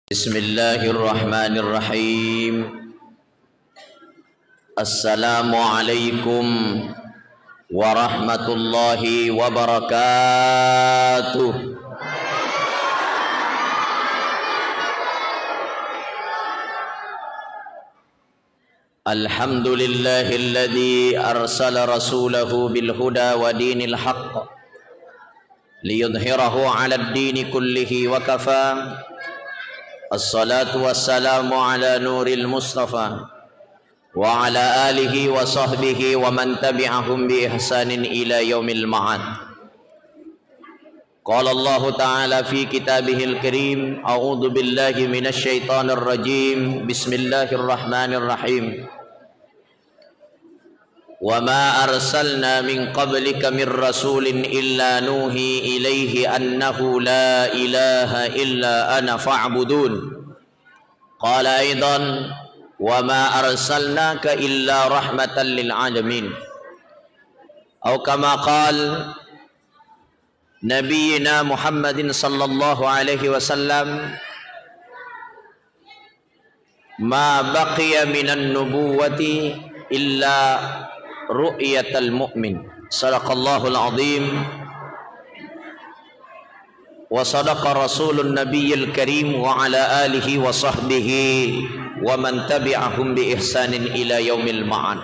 Bismillahirrahmanirrahim. Assalamualaikum warahmatullahi wabarakatuh. Alhamdulillahilladzi arsala rasulahu bil huda wa dinil haqq liyudhhirahu 'alad dini kullihi wa kafa. Assalatu wassalamu ala nuril mustafa wa ala alihi wa sahbihi wa man tabi'ahum bi ihsanin ila yaumil ma'ad. Qala Allah ta'ala fi kitabihil karim, a'udzu billahi minasy syaithanir rajim. Bismillahirrahmanirrahim. Wa ma arsalna min qablika min rasulin illa nuhi ilaihi annahu la ilaha illa ana fa'budun. Qala aidan wa ma arsalnaka illa rahmatan lil alamin. Atau kama qala Nabiyyina Muhammadin sallallahu alaihi wasallam, ma baqiya minan nubuwati illa ru'yatal mu'min. Sadaqallahul azim wa sadaqa rasulun nabiyil karim wa ala alihi wa sahbihi wa man tabi'ahum bi ihsanin ila yaumil ma'ad.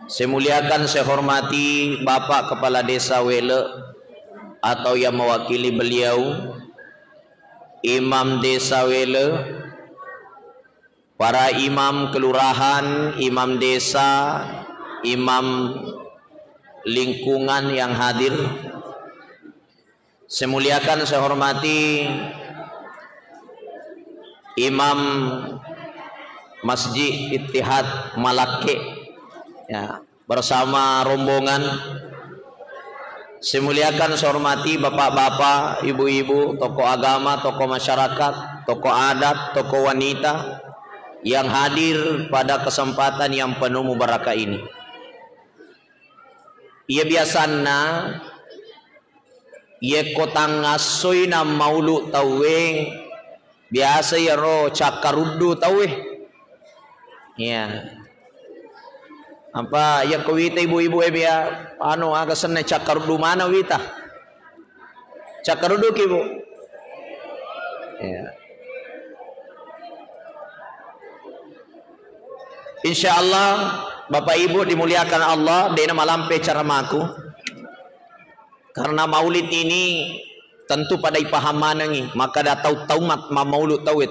Saya muliakan, saya hormati Bapak Kepala Desa Wele atau yang mewakili beliau, Imam Desa Wele, para imam kelurahan, imam desa, imam lingkungan yang hadir. Saya muliakan, saya hormati Imam Masjid Ittihad Malake ya, bersama rombongan. Saya muliakan, saya hormati bapak-bapak, ibu-ibu, tokoh agama, tokoh masyarakat, tokoh adat, tokoh wanita yang hadir pada kesempatan yang penuh mubarakah ini. Ia biasana ia kotang ngasoina maulu taweng biasa ya ro cakarudu tawe ya apa ya kawita ibu-ibu ya anu aga sene cakarudu mana wita cakarudu kibu ya. Insyaallah Bapak Ibu dimuliakan Allah, dena malampe caramaku. Karena maulid ini tentu pada ipahaman ngi, maka dah tahu mat ma maulud tahu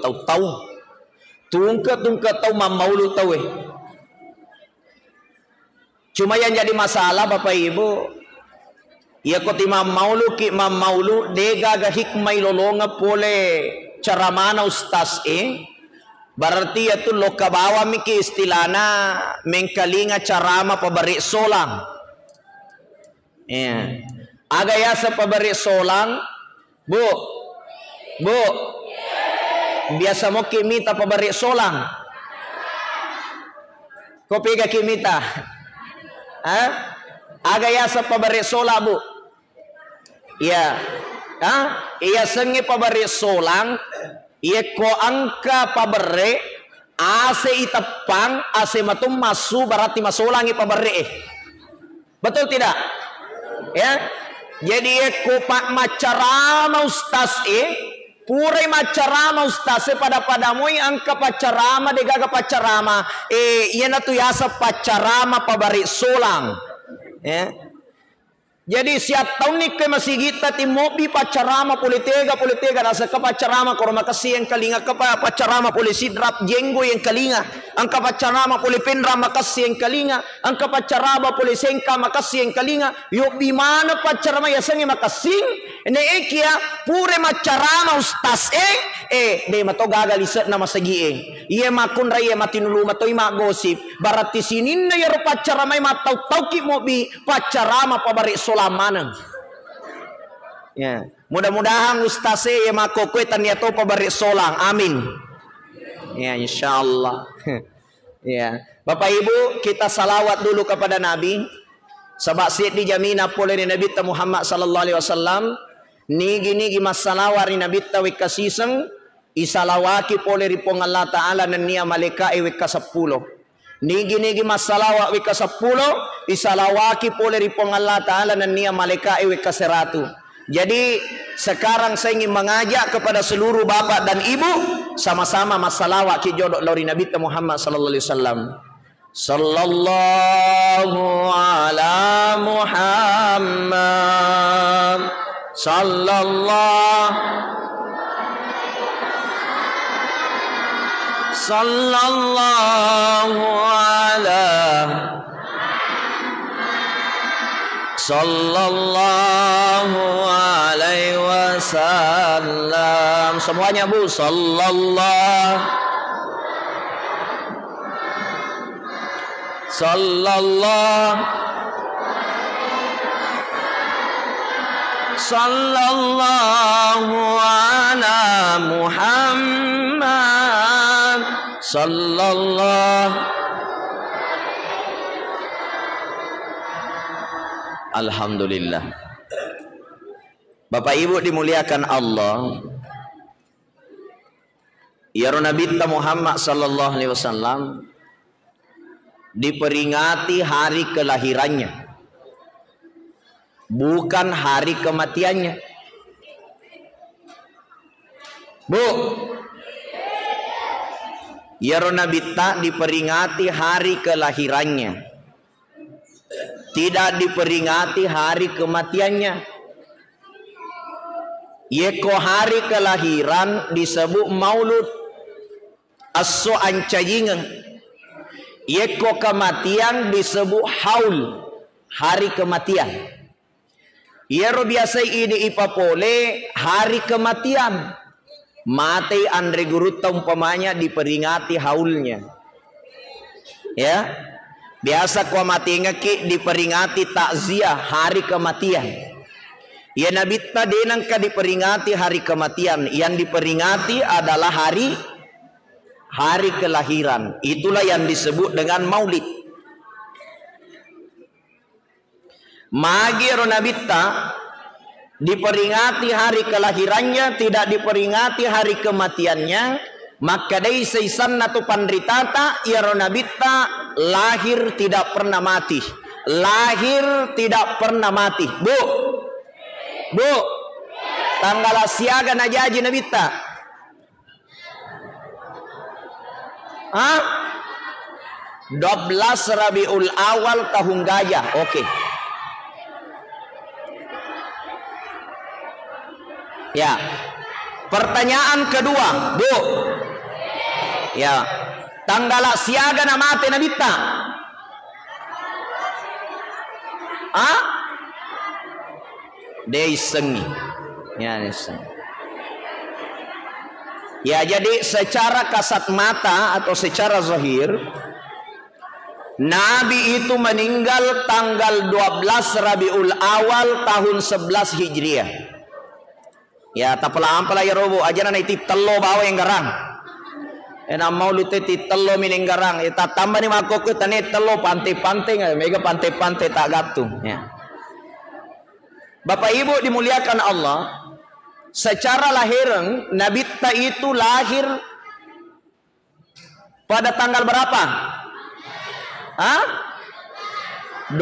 tungke tahu ma maulud tahu. Cuma yang jadi masalah Bapak Ibu, ya koti ma maulud ki ma maulud dega ga hikmai lolonga pole cara mana ustaz berarti itu loka bawa miki istilana mengkalinga carama pabari solang. Ya. Aga yasa pabari solang, Bu. Biasa mo kimita pabari solang. Kopi ka kimita. Aga yasa pabari sola, Bu. Iya. Iya sengi pabari solang. Ia ko angka pabere ase itapang ase matum masu berarti masulangi pabere betul tidak ya. Jadi ko pak macarama ustaz pure macarama ustaz pada padamu angka pacarama degaga pacarama iya natu yasa pacarama pabere solang ya. Jadi siap tahun ni ke masih kita timobi pacarama politiga nasa ke pacarama korma kasih yang kalinga ke pacarama polisi drap jenggo yang kalinga angka pacarama polipendra makasih yang kalinga angka pacarama polisi engka makasih yang kalinga yuk di mana pacarama ya sangi makasih ne ekia pure macarama ustaz de mato gagal iset nama segi iya makun raya matinulu mato ima gosip berarti sinin na yaro pacarama matau tauki mobi pacarama pabari solamanan ya. Mudah-mudahan ustaz ya makokwe taniato pabari solang amin ya insyaallah. Ya Bapak Ibu, kita salawat dulu kepada Nabi sabak siat dijamina pole ni Nabi Muhammad sallallahu alaihi wasallam nigi masalawar ni Nabi tawi kasiseng isalawaki pole ripong Allah Ta'ala na niya malika iwik ka 10. Nigi masalawa iwik ka 10, isalawaki pole ripong Allah Ta'ala na niya malika iwik ka 100. Jadi sekarang saya ingin mengajak kepada seluruh bapak dan ibu sama-sama masalawat ki jodoh lori Nabi Muhammad sallallahu alaihi wasallam. Sallallahu ala Muhammad sallallahu ala sallallahu alaihi wasallam. Semuanya Bu, sallallahu ala Muhammad sallallahu. Alhamdulillah. Bapak Ibu dimuliakan Allah. Ya Nabi Muhammad sallallahu alaihi wasallam diperingati hari kelahirannya, bukan hari kematiannya. Bu, ya Nabi diperingati hari kelahirannya, tidak diperingati hari kematiannya. Yeko hari kelahiran disebut maulud aso ancajingan. Yeko kematian disebut haul, hari kematian. Yero biasa ini ipapole hari kematian. Mati Andre Guruta umpamanya diperingati haulnya. Ya. Biasa kau mati ngeki diperingati takziah hari kematian. Ya Nabi tadi nangka diperingati hari kematian. Yang diperingati adalah hari kelahiran. Itulah yang disebut dengan maulid. Magi Nabi diperingati hari kelahirannya, tidak diperingati hari kematiannya. Maka dari seisan atau pandritata ya Nabi lahir tidak pernah mati. Lahir tidak pernah mati. Bu, tanggal siaga najaji Nabi ta. 12 Rabiul Awal tahun gajah. Oke. Ya. Pertanyaan kedua, Bu. Ya. Tanggal siaga na mati Nabi ta. Desengi. Ya, desengi. Ya, jadi secara kasat mata atau secara zahir Nabi itu meninggal tanggal 12 Rabiul Awal tahun 11 Hijriah. Ya, tapala-ampala ya robo aja na iti telo bawa yang garang. Ena maulud iti telo mining garang. Ita tambah ni mako ko tani telo pantai-pantai nga mega pantai-pantai tak gatung. Ya. Bapak Ibu dimuliakan Allah, secara lahiran Nabi itu lahir pada tanggal berapa? 12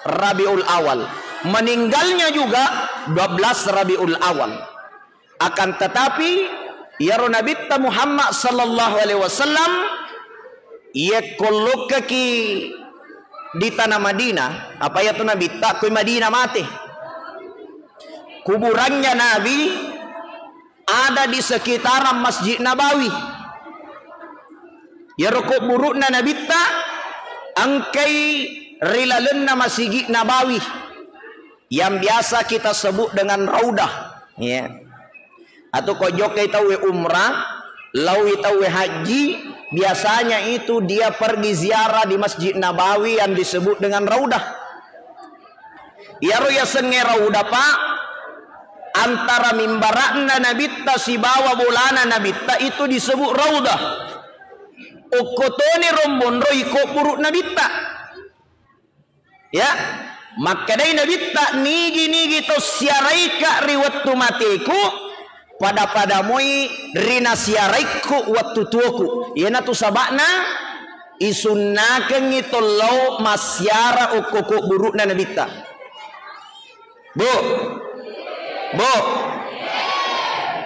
Rabiul Awal. Meninggalnya juga 12 Rabiul Awal. Akan tetapi ya Nabi Muhammad sallallahu alaihi wasallam ia kolokaki di tanah Madinah. Apa ya tu Nabi tak ke Madinah mati. Kuburannya Nabi ada di sekitaran Masjid Nabawi. Ya kuburuna Nabi tak angkai rilalenna Masjid Nabawi yang biasa kita sebut dengan raudah. Ya. Atau kojok kita umrah, lau kita haji, biasanya itu dia pergi ziarah di Masjid Nabawi yang disebut dengan raudah. Ya senge raudah Pak. Antara mimbarakna Nabitta si bawa bolana Nabitta itu disebut raudah. Ukotoni rombon roiko puruk Nabitta. Ya, maka dari Nabitta nigi to siaraika riwattu matiku pada moi rina siaraiku waktu tuaku yana tu sabakna isunnakan itu lau masyara ukukuk buruk na nabita. Bu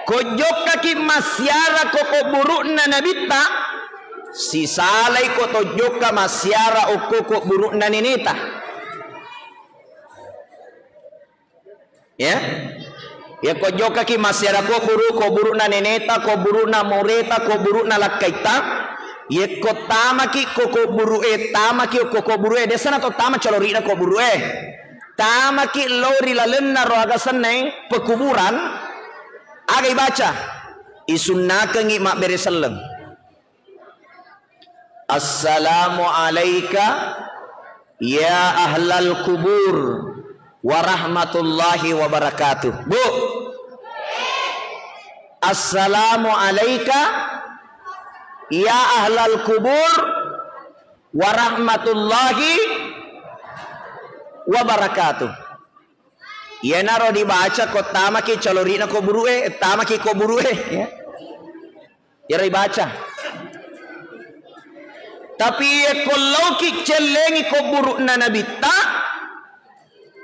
kojok kaki masyara kokok buruk na nabita si salai ko tojok ka masyara ukukuk buruk na ninita. Ya kojok kaki masyara ko buruk na ninita, ko buruk na moreta, ko buruk na lakaita. Ye ko tamaki ko buru tamaki ko buru desa na to tama calori na ko buru tamaki lori lalenna ro agasan nai pekuburan agai baca isunnakan mak beresallam assalamu alayka ya ahlal kubur wa rahmatullahi wa barakatuh. Bu assalamu alayka ya ahlal kubur wa rahmatullahi wa barakatuh. Ya naro dibaca ko tamaki calorina ko burue tamaki ko burue ya dibaca. Tapi kalau ki celengi ko buruk na nabita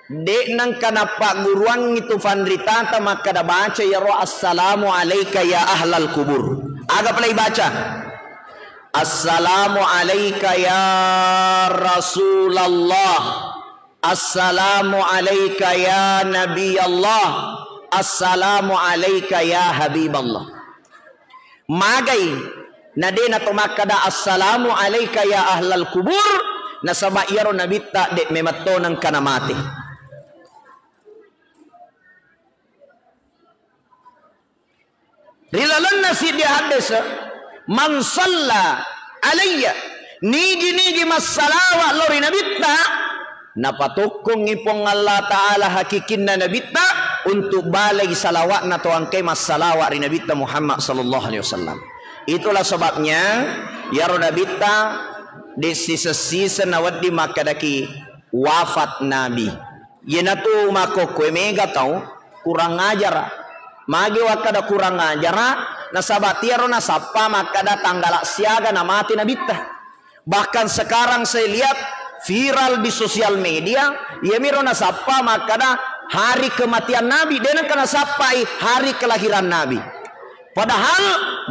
de nang kanapa guruan itu fandrita maka da baca ya ro assalamu alayka ya ahlal kubur. Aga play baca assalamu alayka ya Rasulullah, assalamu alayka ya Nabi Allah, assalamu alayka ya Habiballah. Magai na de na tumakada assalamu alayka ya ahlal kubur na sabayaro nabita de memato ng kanamati. Rilalan na si dia hadis man salla alayya nigi masalawa lori nabita napatukong ipong Allah Ta'ala hakikin na nabita untuk balay salawat na tuang kay masalawa rin nabita Muhammad sallallahu alaihi wasallam. Itulah sebabnya ya ro nabita di sisa-sisa nawad di makadaki wafat nabi yenatu mako kwe mega tau kurang ajar magi wakada kurang ajar na sabatiaro na sapa makada tanggala siaga na mati nabita. Bahkan sekarang saya lihat viral di sosial media ya miro na sapa makada hari kematian nabi dan kana sapai hari kelahiran nabi. Padahal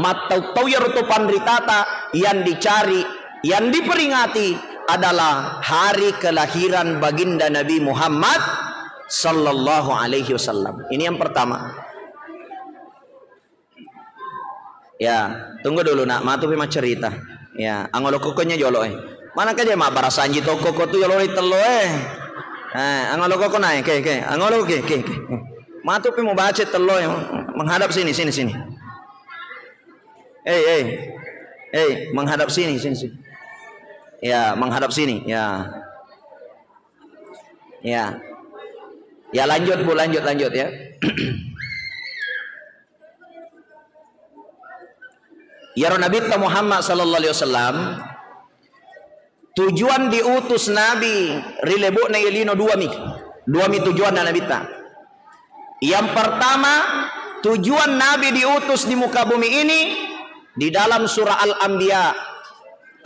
matau ya rutu pandritata yang dicari yang diperingati adalah hari kelahiran baginda Nabi Muhammad sallallahu alaihi wasallam. Ini yang pertama. Ya, tunggu dulu nak, matu pi cerita. Ya, angolo kokonya jolo Mana kaje mak barasanji toko ko tu jolo telo angolo koko naik, ke. Angolo ke. Matu pi mau baca telo menghadap sini. Menghadap sini. Ya, menghadap sini. Ya. Ya lanjut Bu, lanjut ya. Ya Nabi Muhammad sallallahu alaihi wasallam tujuan diutus Nabi rilebo na yelino dua mi tujuan na Nabi ta. Yang pertama tujuan Nabi diutus di muka bumi ini di dalam surah Al-Anbiya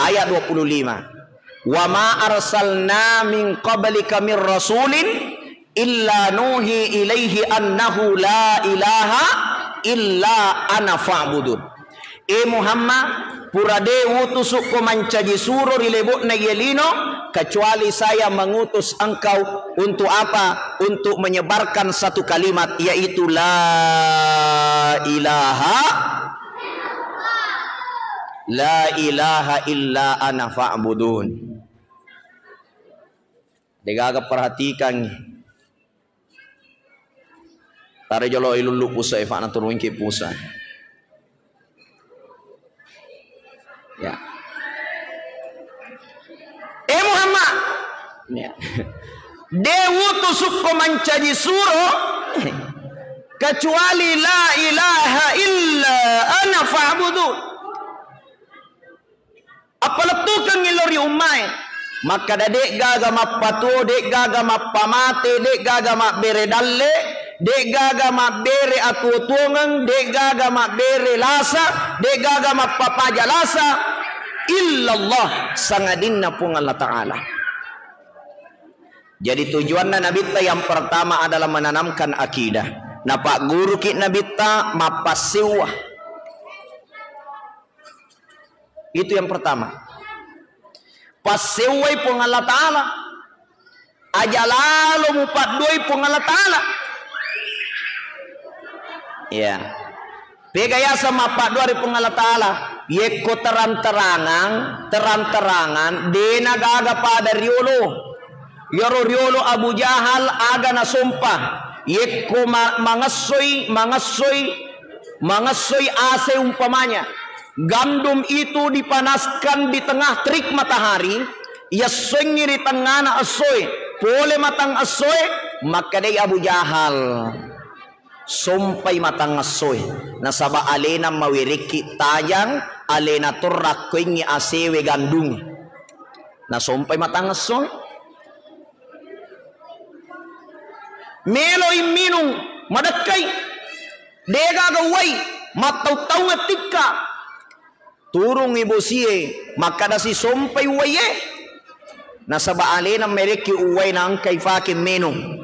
ayat 25. Wa ma arsalna min qablika mir rasulin illa nuhi ilaihi annahu la ilaha illa ana fa'budun. Muhammad purade utusuk ko mancaji suro rilebo na yelino kecuali saya mengutus engkau untuk apa? Untuk menyebarkan satu kalimat yaitu la ilaha illa ana fa'budun. Degaga perhatikan tare jolo ilulu pusa fa na turun ke pusa. Ya. Muhammad ya. Dewu tusuk ko mancaji suro kecuali la ilaha illa ana fa'budu. Apalatukan ngilori umay maka dek gaga mappatu dek gaga mappamate dek gaga mabberedalle dek gaga mabere atutungan, dek gaga mabere lasa, dek gaga mapapaja lasa, illallah sangadinna pung Allah Ta'ala. Jadi tujuannya Nabi ta yang pertama adalah menanamkan akidah. Nah Pak Guru ki Nabi ta mapasiwah. Itu yang pertama. Pasiwai pung Allah Ta'ala. Aja lalu mupat doi pung Allah Ta'ala. Ya. Pegaya sama Pak doi pung Allah Ta'ala. Yeko terang-terangan dena gaga pada riolo. Yoro riolo Abu Jahal aga na sumpah. Yeko mangasoy ase umpamanya. Gandum itu dipanaskan di tengah terik matahari. Ia sunyi di tengah na asoy. Pole matang asoy. Maka day Abu Jahal. Sumpay matang asoy. Nasaba alena mawiriki tayang. Alena turrak kuingi asewe gandum. Nasumpay matang asoy. Meloy minung madakay dega gawai matau-tau ngetika turung ibu siye maka da si sompay waye nasa baale na mereki uway na ang kay fakin minung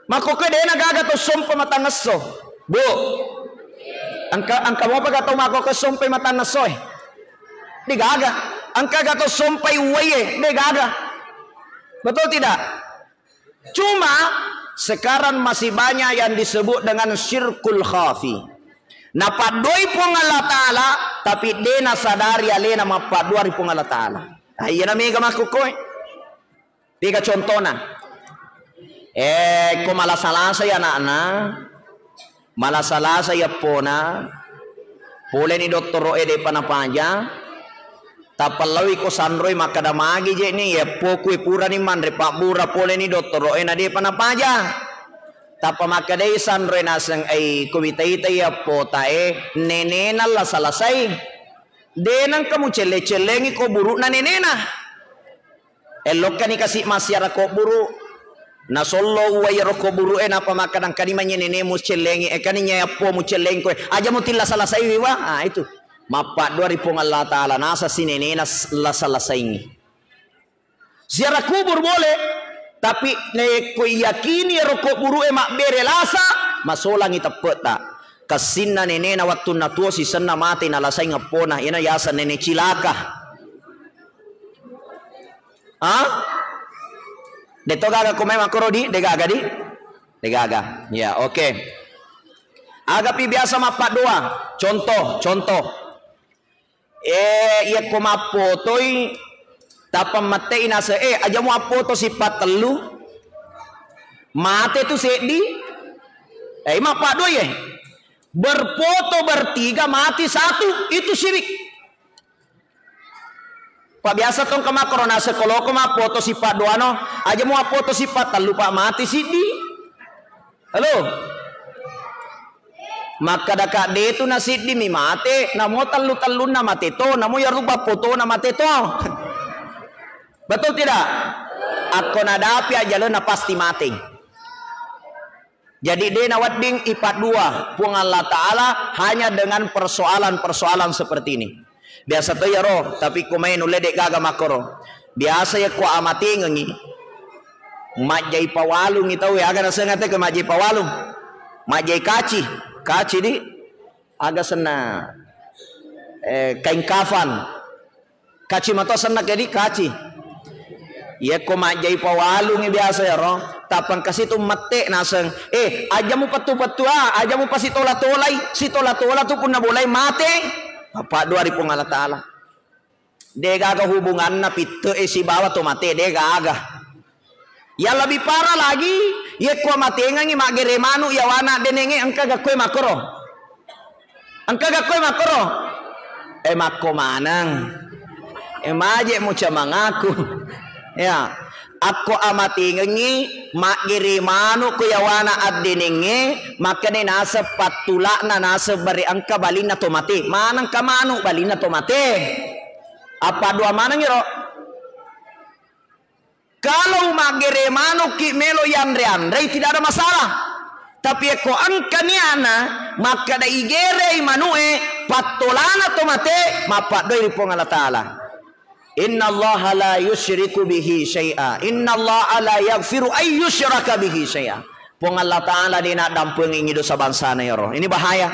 makoke de na gaga to sompa matangaso bu angka mo pagataw makoke sompay matangaso Di gaga. Angka gato sumpay uwaye. Di gaga. Betul tidak? Cuma sekarang masih banyak yang disebut dengan syirkul khafi. Napadoi pun Allah Ta'ala. Tapi dena sadari alena mapadua pun Allah Ta'ala. Ayo na mega makukoy. Tiga contohna. Ko malasalasa ya anak-anak. Malasalasa ya pona. Pule ni Dr. Roe de panapanja. Tapalawi ko sanroy makadamagi je ni ya pokue pura ni man Pak Bura pole ni Dr. Roe na de panapaja. Tapa makadai sanroy nasang ay kumitay ya potae nenena la salasay. Denang kamu cele-celengi ko buru na nenena. Elok ka ni kasi masyara ko buru. Nasolo uwayro ko buru na pamakadang kanimanya nene mo celengi kaninya ya po mo celengi ko aja mo tila salasay wiwa. Itu. Mapak 2000 Allah Ta'ala nasa sinenena la salasaingi. Ziarah kubur boleh, tapi ko yakini rokok buru emak bere lasa masolang itapeta. Kasinna nenena waktu natua si senna mati na lasai ngapona ina yasa nene cilaka. Deto gaga ko memang korodi de gaga di? De gaga. Ya, oke. Agapi biasa mapak doa. Contoh. Iya ko mapotoy tapang mate inasa aja mo apoto si patelu mate tu sedi mapadoy berfoto bertiga mati satu itu syirik. Pak biasa tong kamakro na sekolah ko mapoto si padoano aja mo apoto si patelu pak mati sidi. Halo. Maka daka detu nasid di mi mate namo talu na mate to namo ya rupa foto na mate to. Betul tidak? Ako nadapi aja lo na pasti mati. Jadi dia nawading ipat dua pung Allah Ta'ala hanya dengan persoalan-persoalan seperti ini. Biasa to ya roh tapi kumain uledek gaga makoro. Biasa ya ku amati ngengi. Majai pawalung itaw ya aga nasengate ke majai pawalung. Majai kaci di agak sena kain kafan kaci mato sena jadi kaci ya ko majai pawalung biasa ya roh tapang kasih tu mate naseng aja mu patu aja mu pasi tola si tola tu pun na boleh mate apa 2000 Allah Ta'ala de gaga hubungan na pitu si bawa tu mate de gaga. Ya lebih parah lagi, ya ko matengangi magere manu ya wana denenge angka gakoy makoro. Mako manang. Maje mo mangaku. Ya, ako amatingangi magere manu ko ya wana ad denenge makane nasa patula na nasa bari angka balin na tomate. Manang kamanu balin na tomate. Apa dua mana ngiro? Kalau magere mano ki melo yandre tidak ada masalah. Tapi ko angkaniana maka da igere manue patolana to mate mapadoi pong Allah Taala. Inna Allah la yusyriku bihi syai'a. Inna Allah la yaghfiru ay yusyraka bihi syai'a. Pong Allah Taala dina dampung ingi dosa bangsa na yoro. Ini bahaya.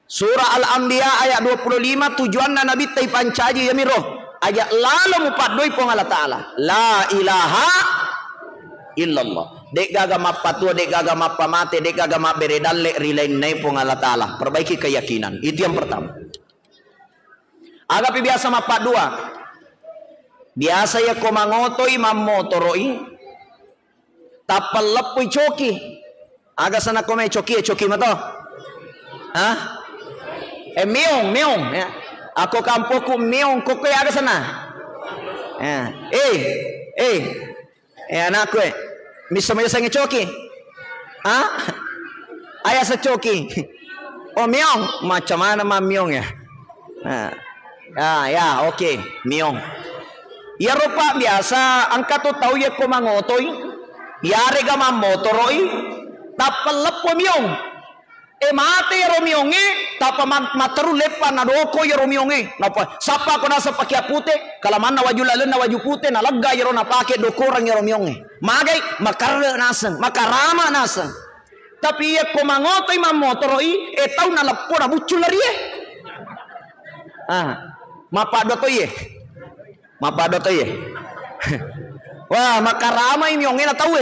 Surah Al-Anbiya ayat 25 tujuanna Nabi tai pancaji yamiro. Ayat lalu mupadoi pong Allah Taala. La ilaha illallah. Dek gaga mapatua, dek gaga mapamate, dek gaga maberedalle rilain nai pong Allah Taala. Perbaiki keyakinan. Itu yang pertama. Agapi biasa mapat dua. Biasa ya komangotoi mamotoroi. Tapal lepui coki. Aga sana kome coki mato. Hah? Meong ya. Aku kampoku meong kokoy aga sana. Ya. Anakku misal saya ngecoki. Hah? Ayah secoki. Oh meong, macam mana meong ya? Ya, oke, meong. Ya rupa biasa, angkat tu tahu ya komangotoi. Ya rega mamotoroi. Tapal lepo meong. Mate ya romionge, tapa materu lepa na doko ya romionge. Napa? Sapa ko nasa pakia pute, kalaman na waju lalen na waju pute na lagga ya na pake dokorang ya romionge. Magay makarre nasan, makarama nasan. Tapi ya komangotoy mamotoroi, tau na lepo na buculari mapado to ye. Wah, makarama imionge na tau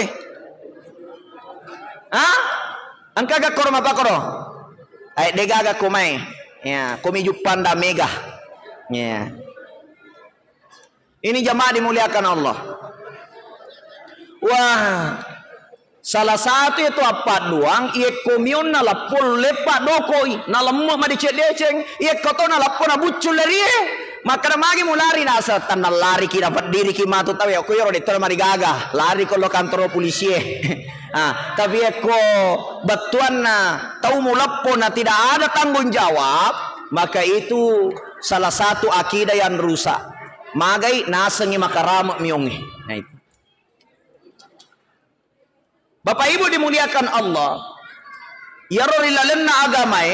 Angka ga koro mapakoro. Ay dega ga kumay. Ya, kumiju panda mega. Ya. Ini jamaah dimuliakan Allah. Wah. Salah satu itu apa doang, ia komion na lapul lepa dokoi, na lemuk ma dicek-deceng, ia koto na lapul na bucul dari maka na magi mulari na sa tanah lari ki dapat diri ki matu tahu ya, ko yoro dito na marigaga, lari ko lo kantor polisi tapi ko batuan na tahu mulapo na tidak ada tanggung jawab, maka itu salah satu akidah yang rusak. Magai nasengi makarama miongi. Nah itu. Bapak Ibu dimuliakan Allah, ya rorilalenna agamai,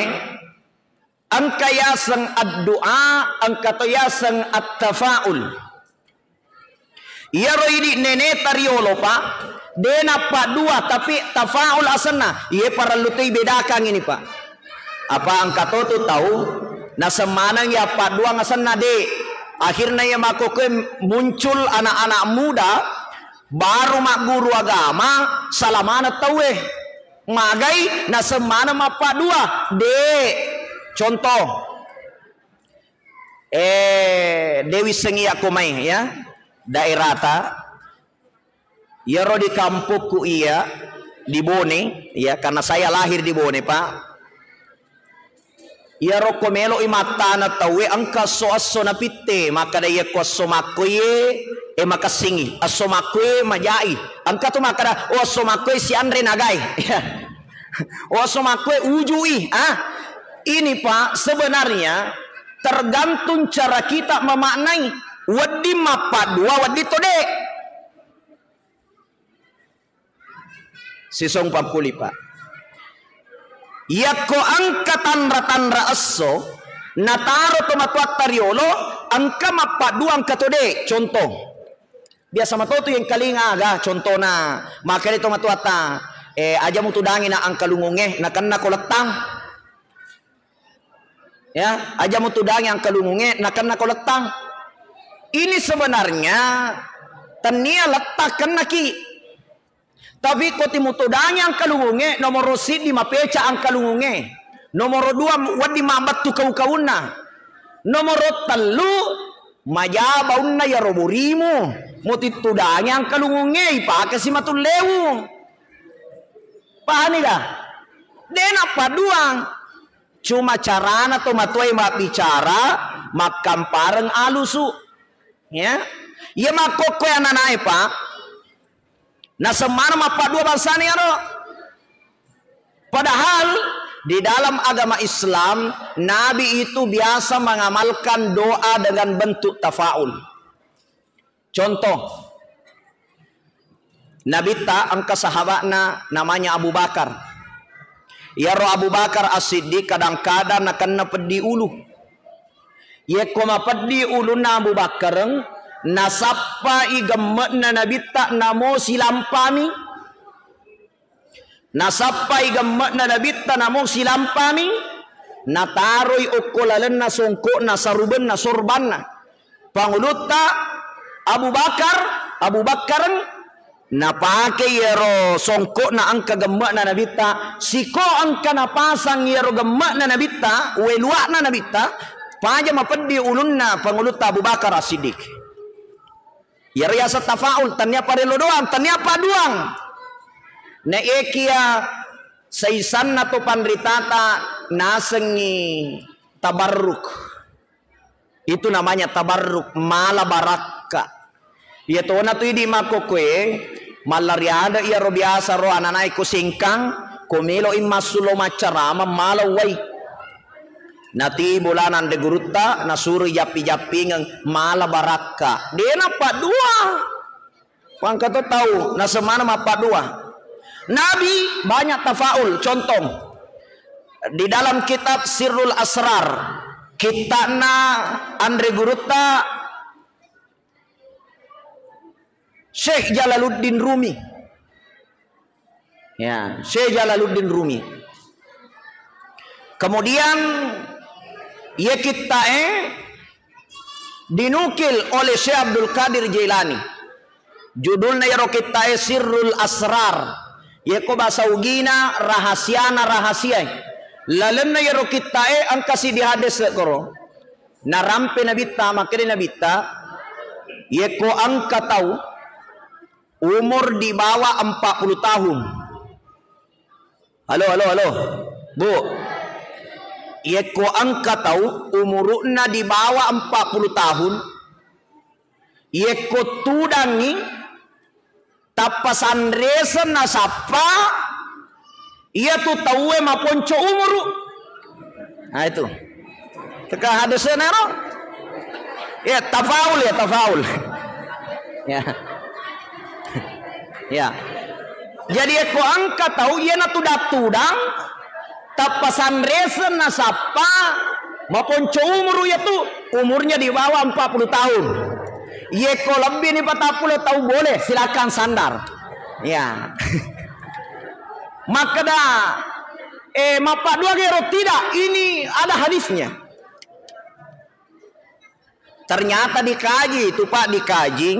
angka yasang ad-doa, angka to yasang at-tafaul. Ya roidi nene tariolo pak, dena pak dua tapi tafaul asana, ye para lutai bedakan ini pak. Apa angka to tu tahu? Na semanang ya pak dua ngasana de, akhirnya ya makoke muncul anak-anak muda. Baru mak guru agama salamana tahu magai na semana mapa dua de contoh Dewi Sengi aku main ya daerah ta ya ro di kampungku iya di Bone ya karena saya lahir di Bone pak ya ro komelo imata na tahu angka so na pitte maka daya ko somakoye maka singi asomakwe majai angka tu maka asomakwe si Andre nagai asomakwe ujui ini pak sebenarnya tergantung cara kita memaknai wadi mapa dua wadi tode sisong papuli pak ya ko angka tanra aso nataro tomatuat tariolo angka mapa dua angka tode contoh biasa matoto yang kalinga aga contoh na maka itu matuata aja mutudangi na ang kalungunge na kanna kolektang ya aja mutudangi ang kalungunge na kanna kolektang ini sebenarnya tania letakkan naki tapi koti mutudangi ang kalungunge nomor rosid di mapeca ang kalungunge nomor dua wadi mabat tu kau-kauna nomor telu majabaun na ya roburimu mutitudanya ang kalungunge pakai si matun lewu pahami dah den apa duang cuma carana to matuai mak bicara makam pareng alusu ya ya makoko yang nanai pak na semana mapa dua bangsa ni ano padahal Di dalam agama Islam, Nabi itu biasa mengamalkan doa dengan bentuk tafaul. Contoh, Nabi ta angka sahabatna namanya Abu Bakar. Ya roh Abu Bakar As-Siddiq kadang-kadang akan pedi ulu. Ye koma pedi ulu na Abu Bakar nasapa igemet na Nabi ta namo silampami. Nasapai gemet na Nabi ta namo silampami. Nataroy ukulalan na songko na saruban na sorban na. Panguluta Abu Bakar napake yero songko na angka gemet na Nabi ta. Siko angka napasang yero gemet na Nabi ta. Welua na Nabi ta. Paja mapedi ulun na panguluta Abu Bakar As-Siddiq. Yero yasa tafaul. Tanya parelo doang. Tanya apa doang. Na ekia saisan na to panritata nasengi tabarruk. Itu namanya tabarruk, mala baraka. Ya to na to di makokwe malariada iya ro biasa ro ananay ko singkang kumilo imasulo macarama malaway. Nati bulanan de guruta nasuru yapi-yapi ng mala baraka. Dena pa dua. Wang kato tahu na semana mapa dua. Nabi banyak tafaul. Contoh di dalam kitab Sirrul Asrar kita na Andre Guruta Syekh Jalaluddin Rumi. Ya, Syekh Jalaluddin Rumi. Kemudian ya kita dinukil oleh Syekh Abdul Qadir Jailani. Judulnya ya kita Sirrul Asrar. Yeko bahasa ugina rahasia. Lalemna yero kita ang kasi di hades koro. Narampe nabita makere nabita. Yeko ang katau umur di bawah 40 tahun. Halo. Bu. Yeko ang katau umurna di bawah 40 tahun. Yeko tudangi tapasan resen na sapa iya tu tahu maponco umuru. Nah itu teka hadisnya nero ya tafaul ya jadi aku angkat tahu iya na tudang tapasan resen na sapa maponco umuru ya tu umurnya di bawah 40 tahun. Yeko lebih nih 40 tahu boleh silakan sandar. Ya. Maka dah mapa dua gero tidak, ini ada hadisnya. Ternyata dikaji itu Pak dikaji.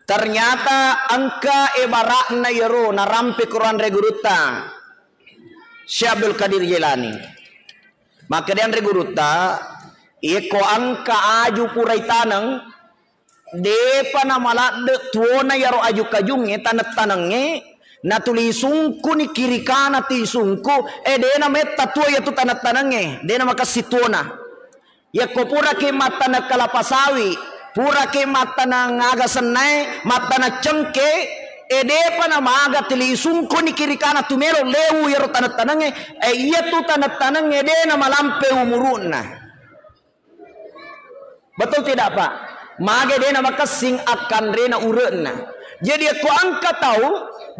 Ternyata angka ibaratna yero narampi Quran reguruta Syekh Abdul Qadir Jailani. Maka dia reguruta eko angka aju purai tanang depa na malade tuona yaro aju kajunge tanat tanange na tulisungku ni kiri kana ti sungku dena metta tua ya tu tanat tanange dena makasi tuona ya ko pura ke mata na kalapasawi pura ke mata na ngaga senai mata na cengke depa na maga tilisungku ni kiri kana tumero lewu yaro tanat tanange iya tu tanat tanange dena malampe umuruna. Betul tidak Pak? Mage dia nama kesing akan rena urena. Jadi aku angkat tahu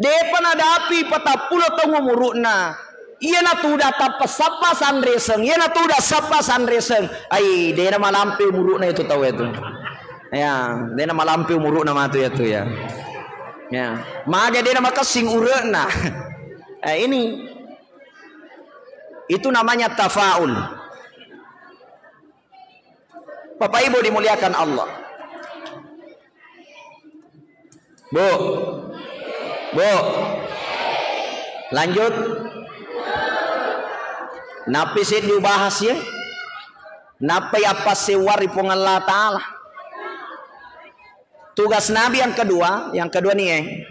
depan ada api 40 tahun umurna. Iya na tu dah tapa sapa sanreseng. Iya na tu dah sapa sanreseng. Ai dia nama lampe umurna itu tahu itu. Ya, dia nama lampe umurna matu itu ya. Ya, mage dia nama kesing urena. Ini itu namanya tafaul. Bapak Ibu dimuliakan Allah. Bu. Lanjut. Napi sih dibahas ya. Napi apa sewari pungan Allah Ta'ala. Tugas Nabi yang kedua nih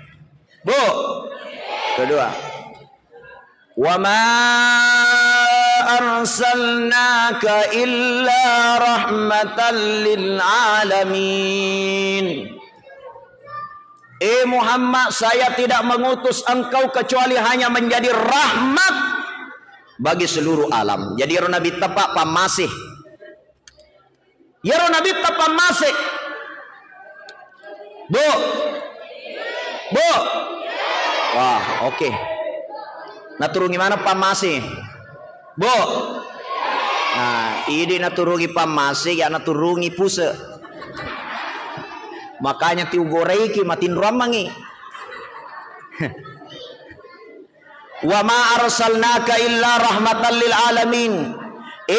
Bu. Kedua. Wa ma arsalnaka illa rahmatan lil alamin. Muhammad, saya tidak mengutus engkau kecuali hanya menjadi rahmat bagi seluruh alam. Jadi Nabi tepak pamasih. Ya Nabi tepak pamasih. Bu. Wah, oke. Naturungi mana pamasih? Bu. Nah, ini naturungi pamasih ya naturungi puse. Makanya tiu gorei ki matin ramangi. Wa ma arsalnaka illa rahmatan lil alamin.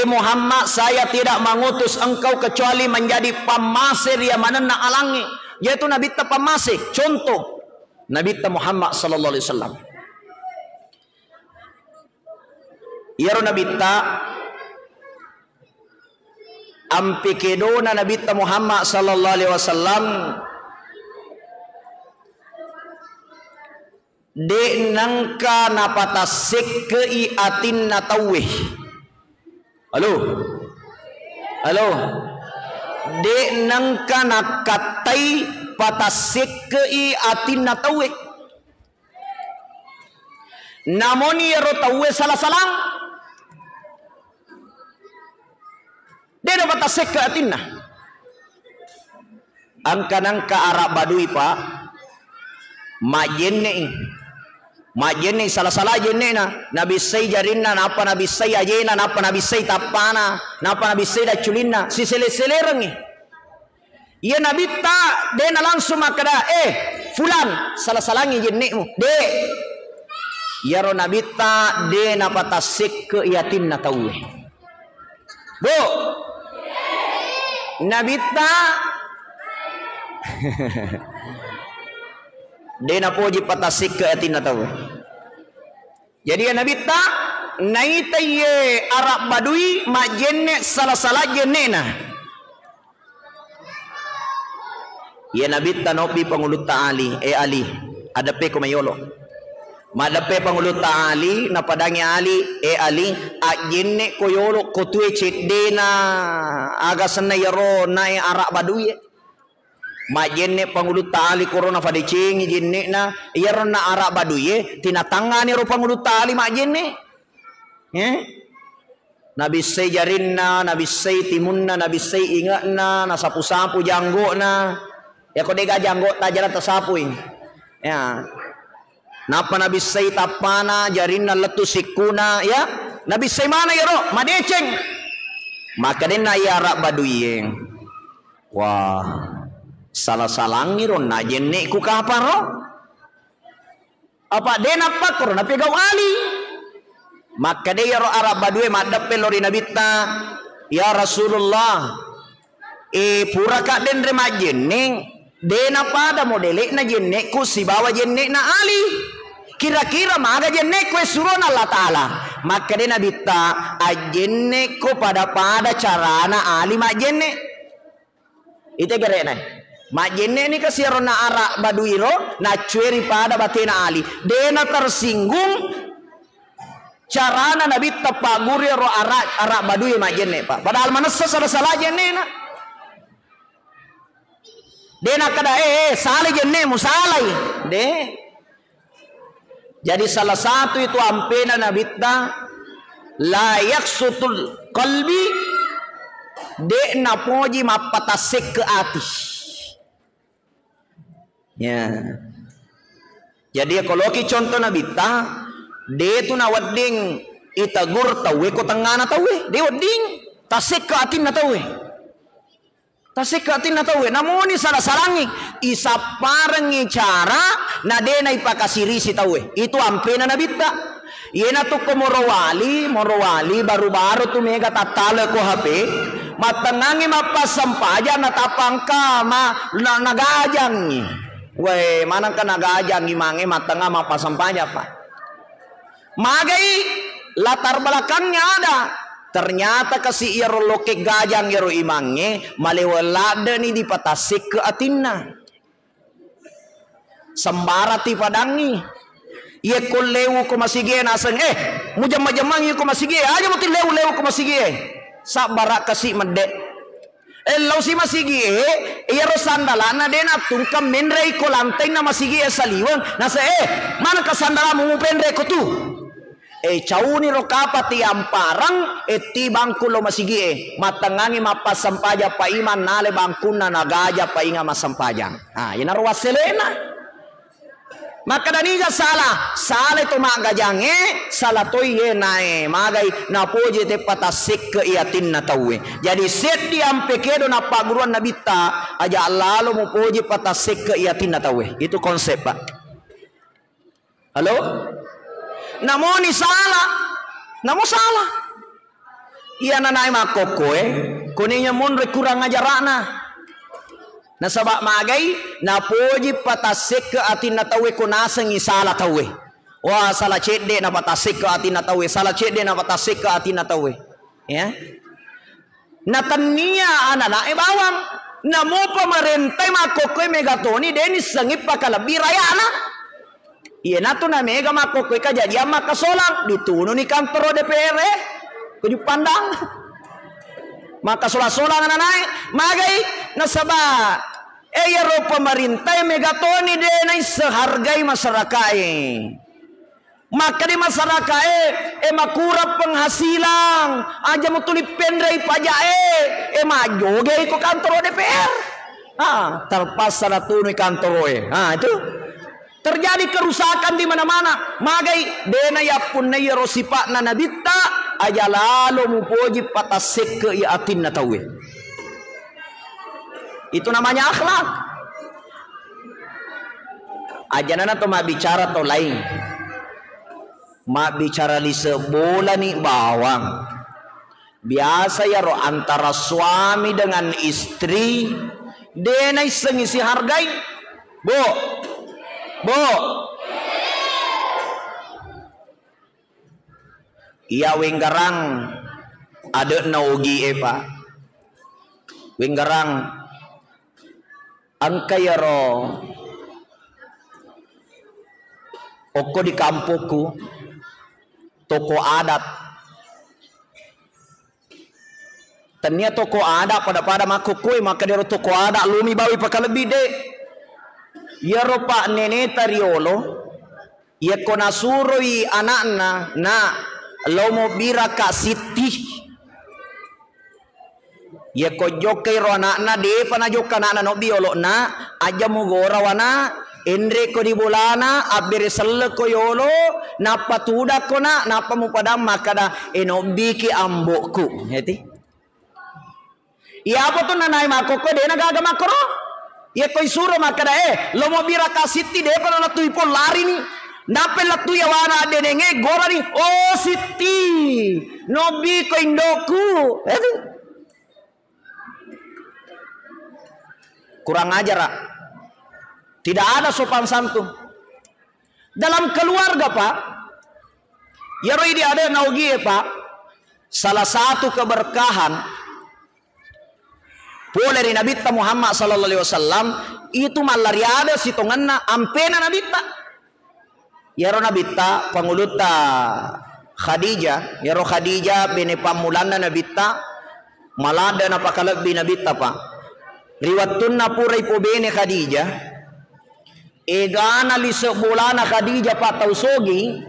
Muhammad, saya tidak mengutus engkau kecuali menjadi pamasir yang mana nak alangi, yaitu Nabi ta pamasir. Contoh Nabi ta Muhammad sallallahu alaihi wasallam. Ya Nabi ta ampi kedona Nabi Muhammad sallallahu alaihi wasallam de nangka napatasik ke atin natawih. Halo de nangka nakatai patasik ke atin natawih. Namoni yaro tawih salah-salang dia dapat tasik ke atinna. Angka Arab Badui pak, majenne salah jenne na Nabi say jarinna napa Nabi say ajena napa Nabi say tapana napa Nabi say da culinna si sele-selerengi. Ia Nabi ta dena langsung makada fulan salah-salangi jennemu de. Ya ro Nabi ta dena patasik ke yatinna tauwe. Bu Nabita dena poji patasik ke atina tahu. Jadi Nabita naita ye Arab Badui majenne salah-salah jennena. Ye Nabita nopi pangulut Ali Ali ada pe komayolo. Madape pangulut Ali na padangi Ali Ali ajenne koyolo kotue cedena aga sana yaro na Arab Badui majenne pangulut Ali corona fadecing jenne na yaro na Arab Badui tinatangani ro pangulut Ali majenne Nabi say jarinna Nabi say timunna Nabi say ingatna na sapu-sapu janggo na ya kodega janggo tajara tasapuing ya. Napa Nabi say tapana jarinna letu sikuna ya Nabi say mana ya ro madeceng maka den na ya Arab Badui wah salah-salangi ro na jenne ku kapan ro apa den apa koro na pegau Ali maka de ya ro Arab Badui madape lori Nabi ta ya Rasulullah pura ka den re majenne den apa ada modele na jenne ku si bawa jenne na Ali kira-kira maga jenne ko suruh Allah Ta'ala maka dia Nabi ta ajenne ko pada carana Ali majenne itu gerena majenne ni kasirona Arab Badui ro na cueri pada batena Ali dena tersinggung carana Nabi ta paguri ro Arab Badui majenne pak padahal manassa salah jenne na dena kada salih jenne musalai de. Jadi salah satu itu ampena Nabi ta layak sutul qalbi de napoji mapatasik ke ati ya. Jadi kalau ki contoh Nabi ta de tu na wedding itagur tawe ko tengana tawe de wedding tasik ke atin na tawe tasik ke atin na tawe namun salah-salangi isa parengi cara na dena ipakasiri si tawe itu ampena Nabi ta yena tu ko morowali baru-baru tu mega tatale ko HP matangangi mapasampaja na tapangka nagajang we manang ka nagajang imangi matanga mapasampaja pa magai latar belakangnya ada. Ternyata kasih iro loke gajang iro imange malewalada ni dipatasik ke atinna sembarati padangi ye ko lewu ko masige naseng mujam-majamang ye ko masige aja mati lewu ko masige sabara kasih mede Elaw si masigi iyaro sandalana dena tungkam menrei ko lantai na masigi saliwan nasa mana ka sandala mo penre ko tu cauni ro kapati amparang ti bangkulo masigi matangangi mapasampaja pa iman nale bangkuna nagaja pa inga masampajang ina ro waselena maka daniga salah itu magajange salah to ye nae magai na poje te patasik ke iatin na tawe jadi set di ampe kedo na paguruan nabita aja lalu mo poje patasik ke iatin na tawe itu konsep Pak. Halo namo salah iya na nae makoko kuninya mon kurang ajarana nasabak magai na poji patasik ke atin na tawe ko nasang isala tawe wah salah cede na patasik ke atin na tawe salah cede na patasik ke atin na tawe ya natania anana bawang namo pemerintah makokoy megatoni denis sengip pakalabi rayana iya nato na mega makokoy kajadian makasolang dituno ni kantor DPR kuju pandang maka solang ananay magai nasaba yaro pemerintah megatoni denai sehargai masyarakat maka di masyarakat makurap penghasilan aja mau tulip pendrai pajak majoge ko kantor DPR terpas sana tunui kantor itu terjadi kerusakan di mana-mana magai dena ya pun yaro sifat na nabita aja lalu mupoji patasik ke iatin na tawe itu namanya akhlak aja nana to mak bicara to lain mak bicara di sebola nih bawang biasa ya ro antara suami dengan istri denai sengisi hargai bo iya wenggarang ada naugi Pak wenggarang angkayaro oko di kampungku toko adat tania toko adat pada makukui maka dia toko adat lumi bawi pakai lebih deh ya Pak nene tariolo ya kona suroi anakna na lomo bira ka siti ya ko jokai ro anakna de pana joka anakna no biolo na aja mo gora wana endre ko di bulana abire selle ko yolo napa tuda ko na napa mo padam makada enobiki ambokku heti ya apa to nanay makoko de nagaga makro ya ko isuro makada lomo bira ka siti de pana na tuipo lari ni napel latu ya wana denenge gora ni oh siti nobi ko indoku kurang ajar tidak ada sopan santun dalam keluarga Pak ya roi di ada naugi Pak salah satu keberkahan boleh Nabi Muhammad sallallahu alaihi wasallam itu malariada sitonganna ampena Nabi Yaro nabita panguluta Khadijah yaro Khadijah bini pamulana nabita malada napakalagbi nabita pa riwatun na puray po bini Khadijah egana liso bulana Khadijah pa tausogi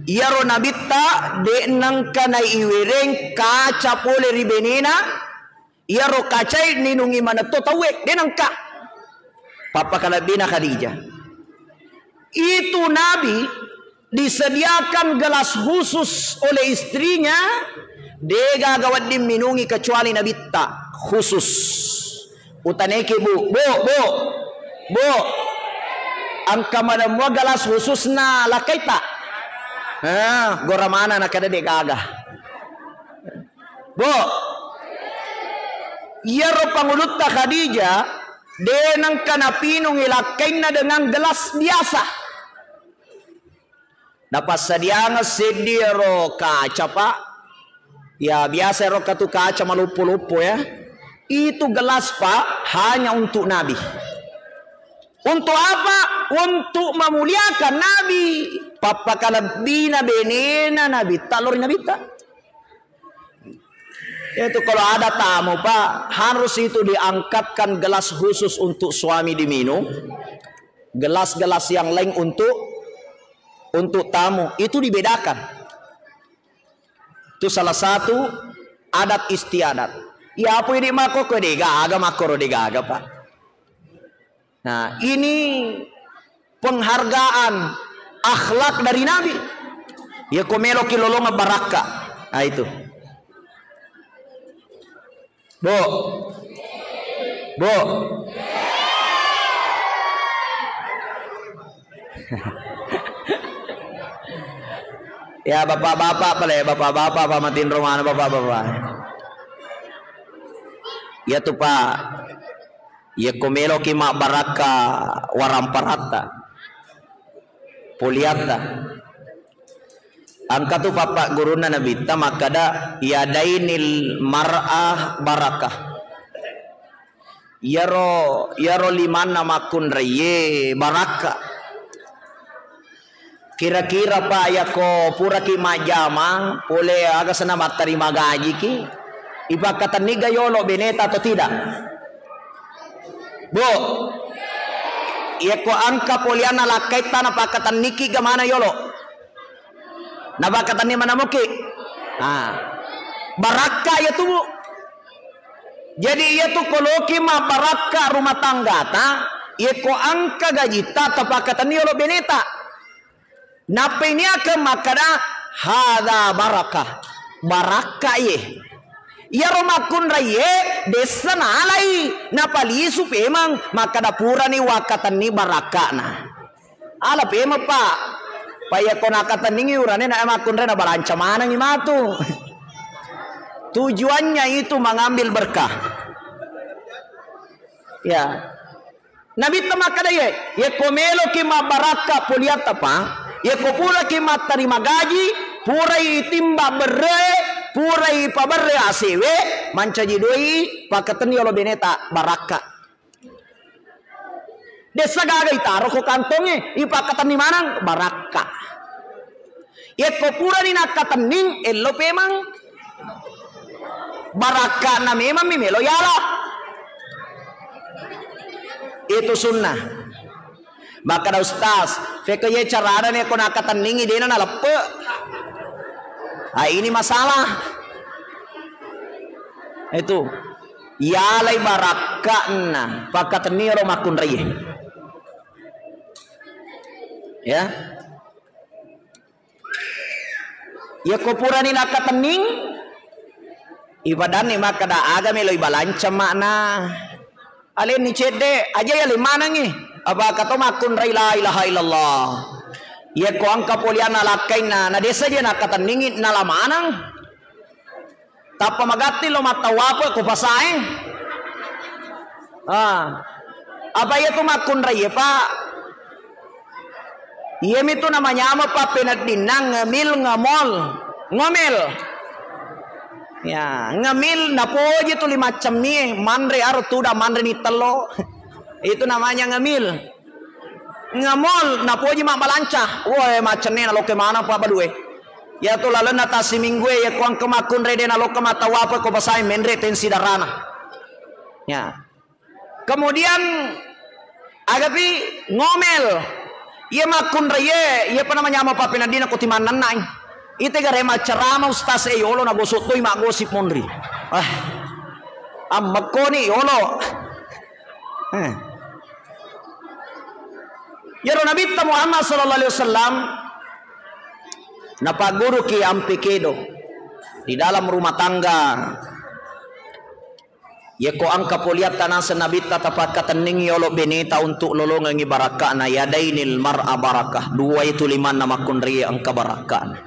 yaro nabita de nang kanay iwireng kaca pole ribenina yaro kacay ninungi manato tawe de nang ka papakalagbi na Khadijah itu Nabi disediakan gelas khusus oleh istrinya dia gagawat diminungi kecuali Nabi tak khusus utaneke bu angka madamwa gelas khusus na lakai tak gora mana nak ada dek gagah bu iya ro pangulut ta Khadijah denang kanapinong ilakain na dengan gelas biasa dapat sediang sediro kaca Pak ya biasa ro katu kaca malupo-lupo ya itu gelas Pak hanya untuk Nabi untuk apa untuk memuliakan Nabi papa kalabina benena Nabi talor Nabi tak Itu kalau ada tamu Pak, harus itu diangkatkan gelas khusus untuk suami diminum, gelas-gelas yang lain untuk tamu, itu dibedakan. Itu salah satu adat istiadat. Ya apa ini mako ko digaga makoro digaga Pak. Nah, ini penghargaan akhlak dari Nabi. Ya komelo kilolonga baraka. Nah itu. Bu. Ya bapak-bapak pale, bapak-bapak pamatin rumah bapak-bapak. Ya tuh Pak. Ya komelo ki mak baraka waramparata. Poliata. Angka tu papa guruna Nabi ta makada yadainil mar'ah barakah. Yaro limana makun reye baraka. Kira-kira Pak ya ko pura ki majama pole aga sana matari magaji ki. Iba kata ni gayolo beneta atau tidak? Bu. Iya ko angka poliana lakai tanah pakatan niki gamana yolo. Nabakatan ni mana muki? Baraka ya tu Bu. Jadi ia tu koloki ma baraka rumah tangga ta, ia ko angka gaji ta tapakatan ni yolo beneta. Napa ini akan makada hada barakah. Baraka ye. Ya romakun raye desa nalai napali su pemang maka dapura ni wakatan ni baraka na ala pema Pak paya konakatan ni urane na makun rena balanca mana ni matu tujuannya itu mengambil berkah ya Nabi tamakada ye komelo ki ma baraka poliata pa ye kopula ki ma tarima gaji purai timba bere purai pabarre asewe mancaji doi pakatan yolo beneta baraka desa gaga itaro ko kantonge ipakatan ni manang baraka ye ko pura ni nakatan ning ello pemang baraka na memang mimelo yala itu sunnah maka da ustaz feke ye carana ne ko nakatan ningi dena na leppe. Ini masalah. Itu yalai barakana pakat niro makun reye. Ya. Ya kopurani nakatening ibadani maka da agame lo ibalanca makna. Alen ni cede aja ya limana ngi. Apa kata makun rey la ilaha illallah. Ya ko angka poliana lakaina na desa dia nakatan ningit na lamanang tapa magati lo matawapa ko pasae apa ya tu makun raya Pak iya itu namanya apa Pak penadinang ngomel ya ngamil napoji tu lima macam ni manre aro tuda manre ni telo itu namanya ngamil ngamol napoji mak balanca woe macene na loke mana pa badue ya to lalu nata siminggue ya kuang kemakun rede na loke mata wapa ko basai menre tensi darana ya kemudian agapi ngomel ya makun reye ya pa namanya apa penadina ko timanan nai ite gare macerama ustaz e yolo na gosotoi mak gosip mondri amakoni yolo ya Nabi Muhammad sallallahu alaihi wasallam napaguru ki ampikedo di dalam rumah tangga ya ko angka poliat tanah senabita tapakatan ningi yolo beneta untuk lolongan baraka na yadainil mar'a barakah dua itu lima nama kunri angka barakah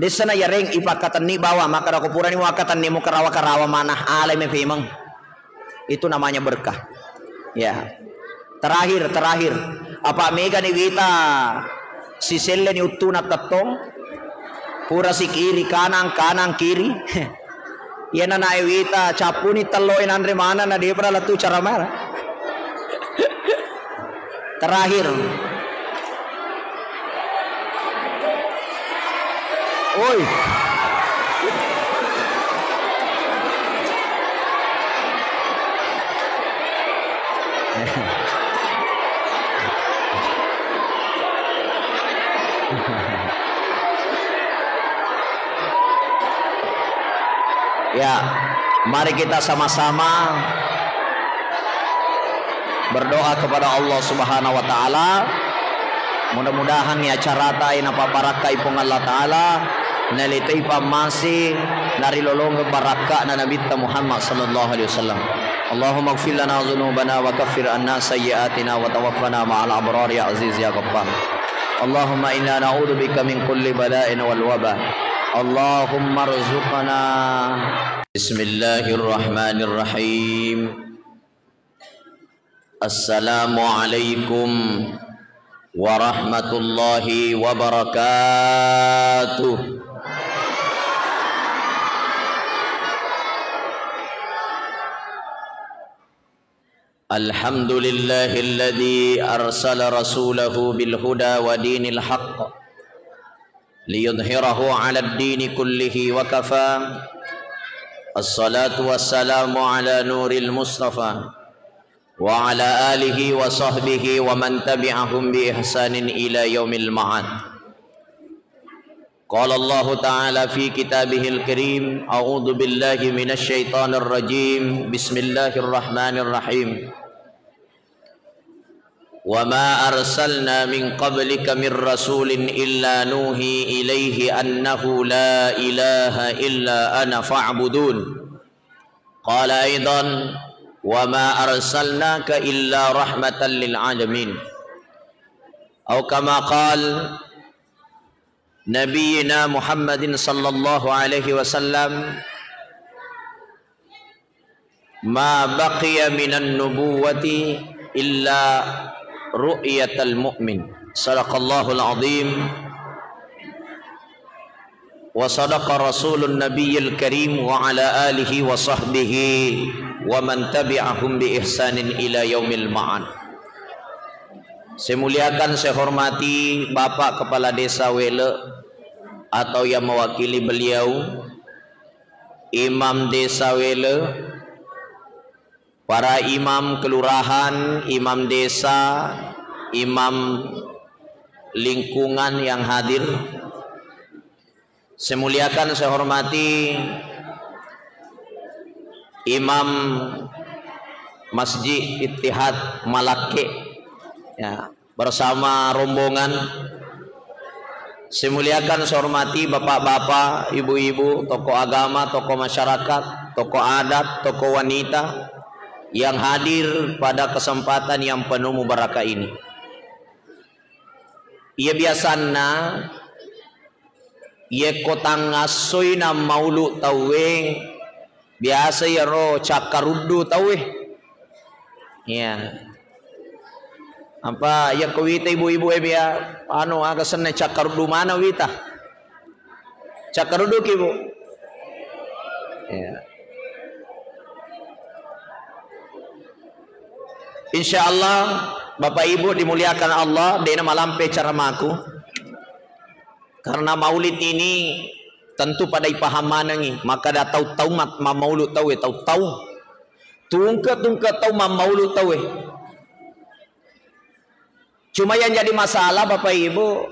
desana yareng ipakatan ni bawa maka aku purani wakatan ni mo karawa manah alay me pemang itu namanya berkah ya. Terakhir apa mega ni wita si selle ni utuna tatong pura si kiri kanan kiri yana na wita capuni telo inandre mana na dia pernah latu cara marah terakhir oi Ya, mari kita sama-sama berdoa kepada Allah Subhanahu wa taala. Mudah-mudahan ya carata ina paparaka ipong Allah taala nalitay pamasi narilolong baraka na Nabi Muhammad sallallahu alaihi wasallam. Allahumma ighfir lana dhunubana wa kaffir anna sayyi'atina wa tawaffana ma'al abrar ya aziz ya ghaffar. Allahumma inna na'udzubika min kulli bala'in wal waba. Allahumma rzuqna. Bismillahirrahmanirrahim. Assalamualaikum warahmatullahi wabarakatuh. Alhamdulillahilladzi arsala rasulahu bil huda wa dinil haqq liyudhhirahu 'alad dini kullihi wa kafa. Assalatu wassalamu ala nuril mustafa wa ala alihi wa sahbihi wa man tabi'ahum bi ihsanin ila yaumil ma'ad. Qala Allah ta'ala fi kitabihil karim, a'udzu billahi minasy syaithanir rajim. Bismillahirrahmanirrahim. Wa ma arsalna min qablika min rasulin illa nuhi ilaihi annahu la ilaha illa ana fa'budun. Qala aidan wa ma arsalnaka illa rahmatan lil alamin. Atau kama qala Nabiyina Muhammadin sallallahu alaihi wasallam, ma baqiya minan nubuwati illa ru'yatal mu'min. Sadaqallahul azim wa sadaqa rasulun nabiyil karim wa ala alihi wa sahbihi wa man tabi'ahum bi ihsanin ila yaumil ma'ad. Saya muliakan, saya hormati Bapak Kepala Desa Wele atau yang mewakili beliau, Imam Desa Wele, para imam kelurahan, imam desa, imam lingkungan yang hadir. Saya muliakan, saya hormati Imam Masjid Ittihad Malake ya, bersama rombongan. Saya muliakan, saya hormati bapak-bapak, ibu-ibu, tokoh agama, tokoh masyarakat, tokoh adat, tokoh wanita yang hadir pada kesempatan yang penuh mubarakah ini. Ia biasana ia kotang ngasoy na maulu taweng biasa ya ro cakarudu tawe ya apa ya kawita ibu-ibu biya ano aga sana cakarudu mana wita cakarudu kibu ya. Insyaallah Bapak Ibu dimuliakan Allah, dena malampe caramaku. Karena maulid ini tentu pada ipahaman ngi, maka dah tahu mak maulud tahu tahu. Tungke tahu maulud tahu. Cuma yang jadi masalah Bapak Ibu,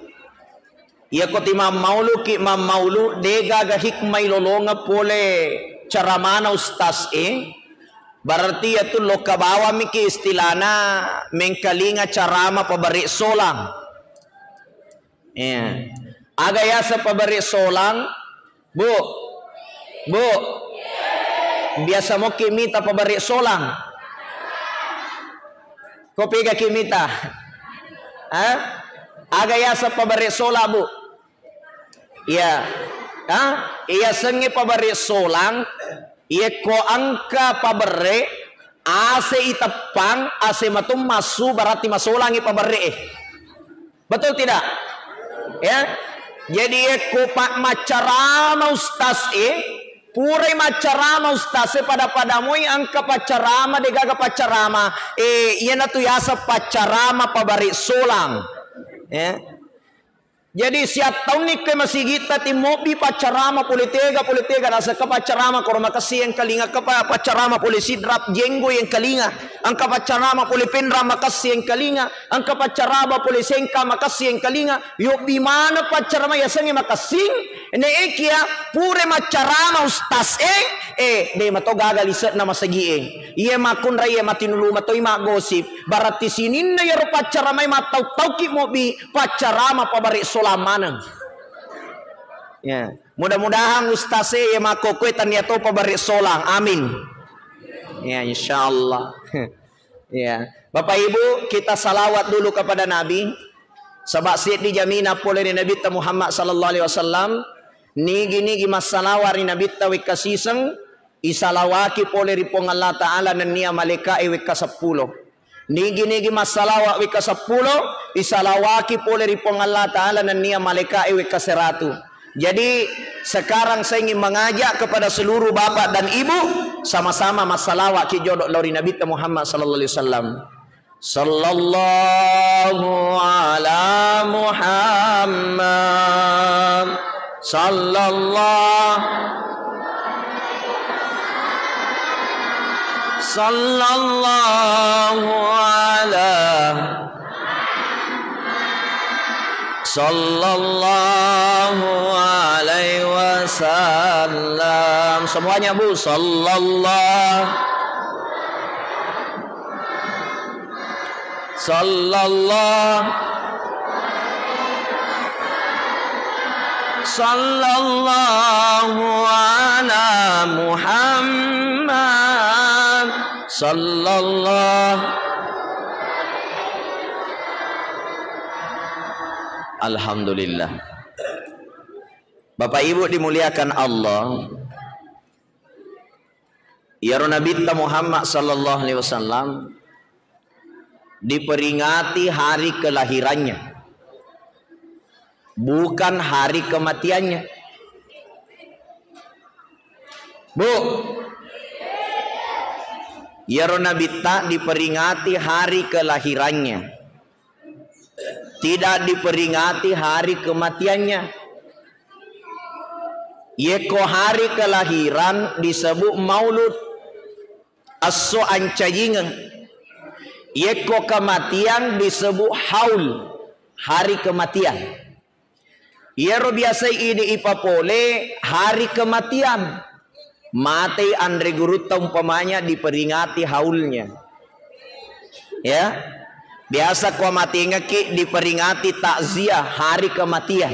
ya kot imam maulud dega ga hikmah lolonga pole cara mana ustaz berarti itu loka bawa miki istilahna mengkalinga carama pabari solang. Ya. Aga yasa pabari solang, bu, biasa mo kimita pabari solang. Kopi ga kimita, aga yasa pabari sola bu, iya, iya sengi pabari solang. Ia ko angka pabere ase itapang ase matum masu berarti masulangi pabere betul tidak ya. Jadi ia ko pak macarama ustaz pure macarama ustaz pada moi angka pacarama degaga pacarama iya na tu yasa pacarama pabari solang ya. Jadi siap tahun ni ke masih kita timobi pacarama politiga nasa ke pacarama korma kasih yang kalinga ke pacarama polisi drap jenggo yang kalinga angka pacarama polipendra makasih yang kalinga angka pacarama polisi engka makasih yang kalinga yuk di mana pacarama ya sangi makasih ne ekia pure macarama ustas de mato gagal isat nama sagi iya makun raya matinulu mato ima gosip barati sinin na yaro pacarama matau tauki mobi pacarama pabari solamanan ya mudah-mudahan ustase ya makokwe taniato pabari solang amin ya insyaallah ya Bapak Ibu kita salawat dulu kepada Nabi sabak siat dijamina pole ni Nabi Muhammad sallallahu alaihi wasallam nigi masalawar ni Nabi wika siseng isalawaki pole ripong Allah Ta'ala na niya malika wika 10 nigi masalawak wika 10 isalawaki pole ripong Allah Ta'ala na niya malika wika 100. Jadi sekarang saya ingin mengajak kepada seluruh bapak dan ibu sama-sama masalawat ki jodoh lori Nabi Muhammad sallallahu alaihi wasallam. Sallallahu ala Muhammad sallallahu ala sallallahu alaihi wasallam. Semuanya Bu, sallallahu ala Muhammad sallallahu. Alhamdulillah. Bapak Ibu dimuliakan Allah. Ya Nabi Muhammad sallallahu alaihi wasallam diperingati hari kelahirannya, bukan hari kematiannya. Bu, ya Nabi diperingati hari kelahirannya, tidak diperingati hari kematiannya. Yeko hari kelahiran disebut maulud aso ancajingan. Yeko kematian disebut haul hari kematian. Yero biasa ini ipapole hari kematian. Mati Andre Guruta umpamanya diperingati haulnya. Ya. Biasa kau mati ngeki diperingati takziah hari kematian.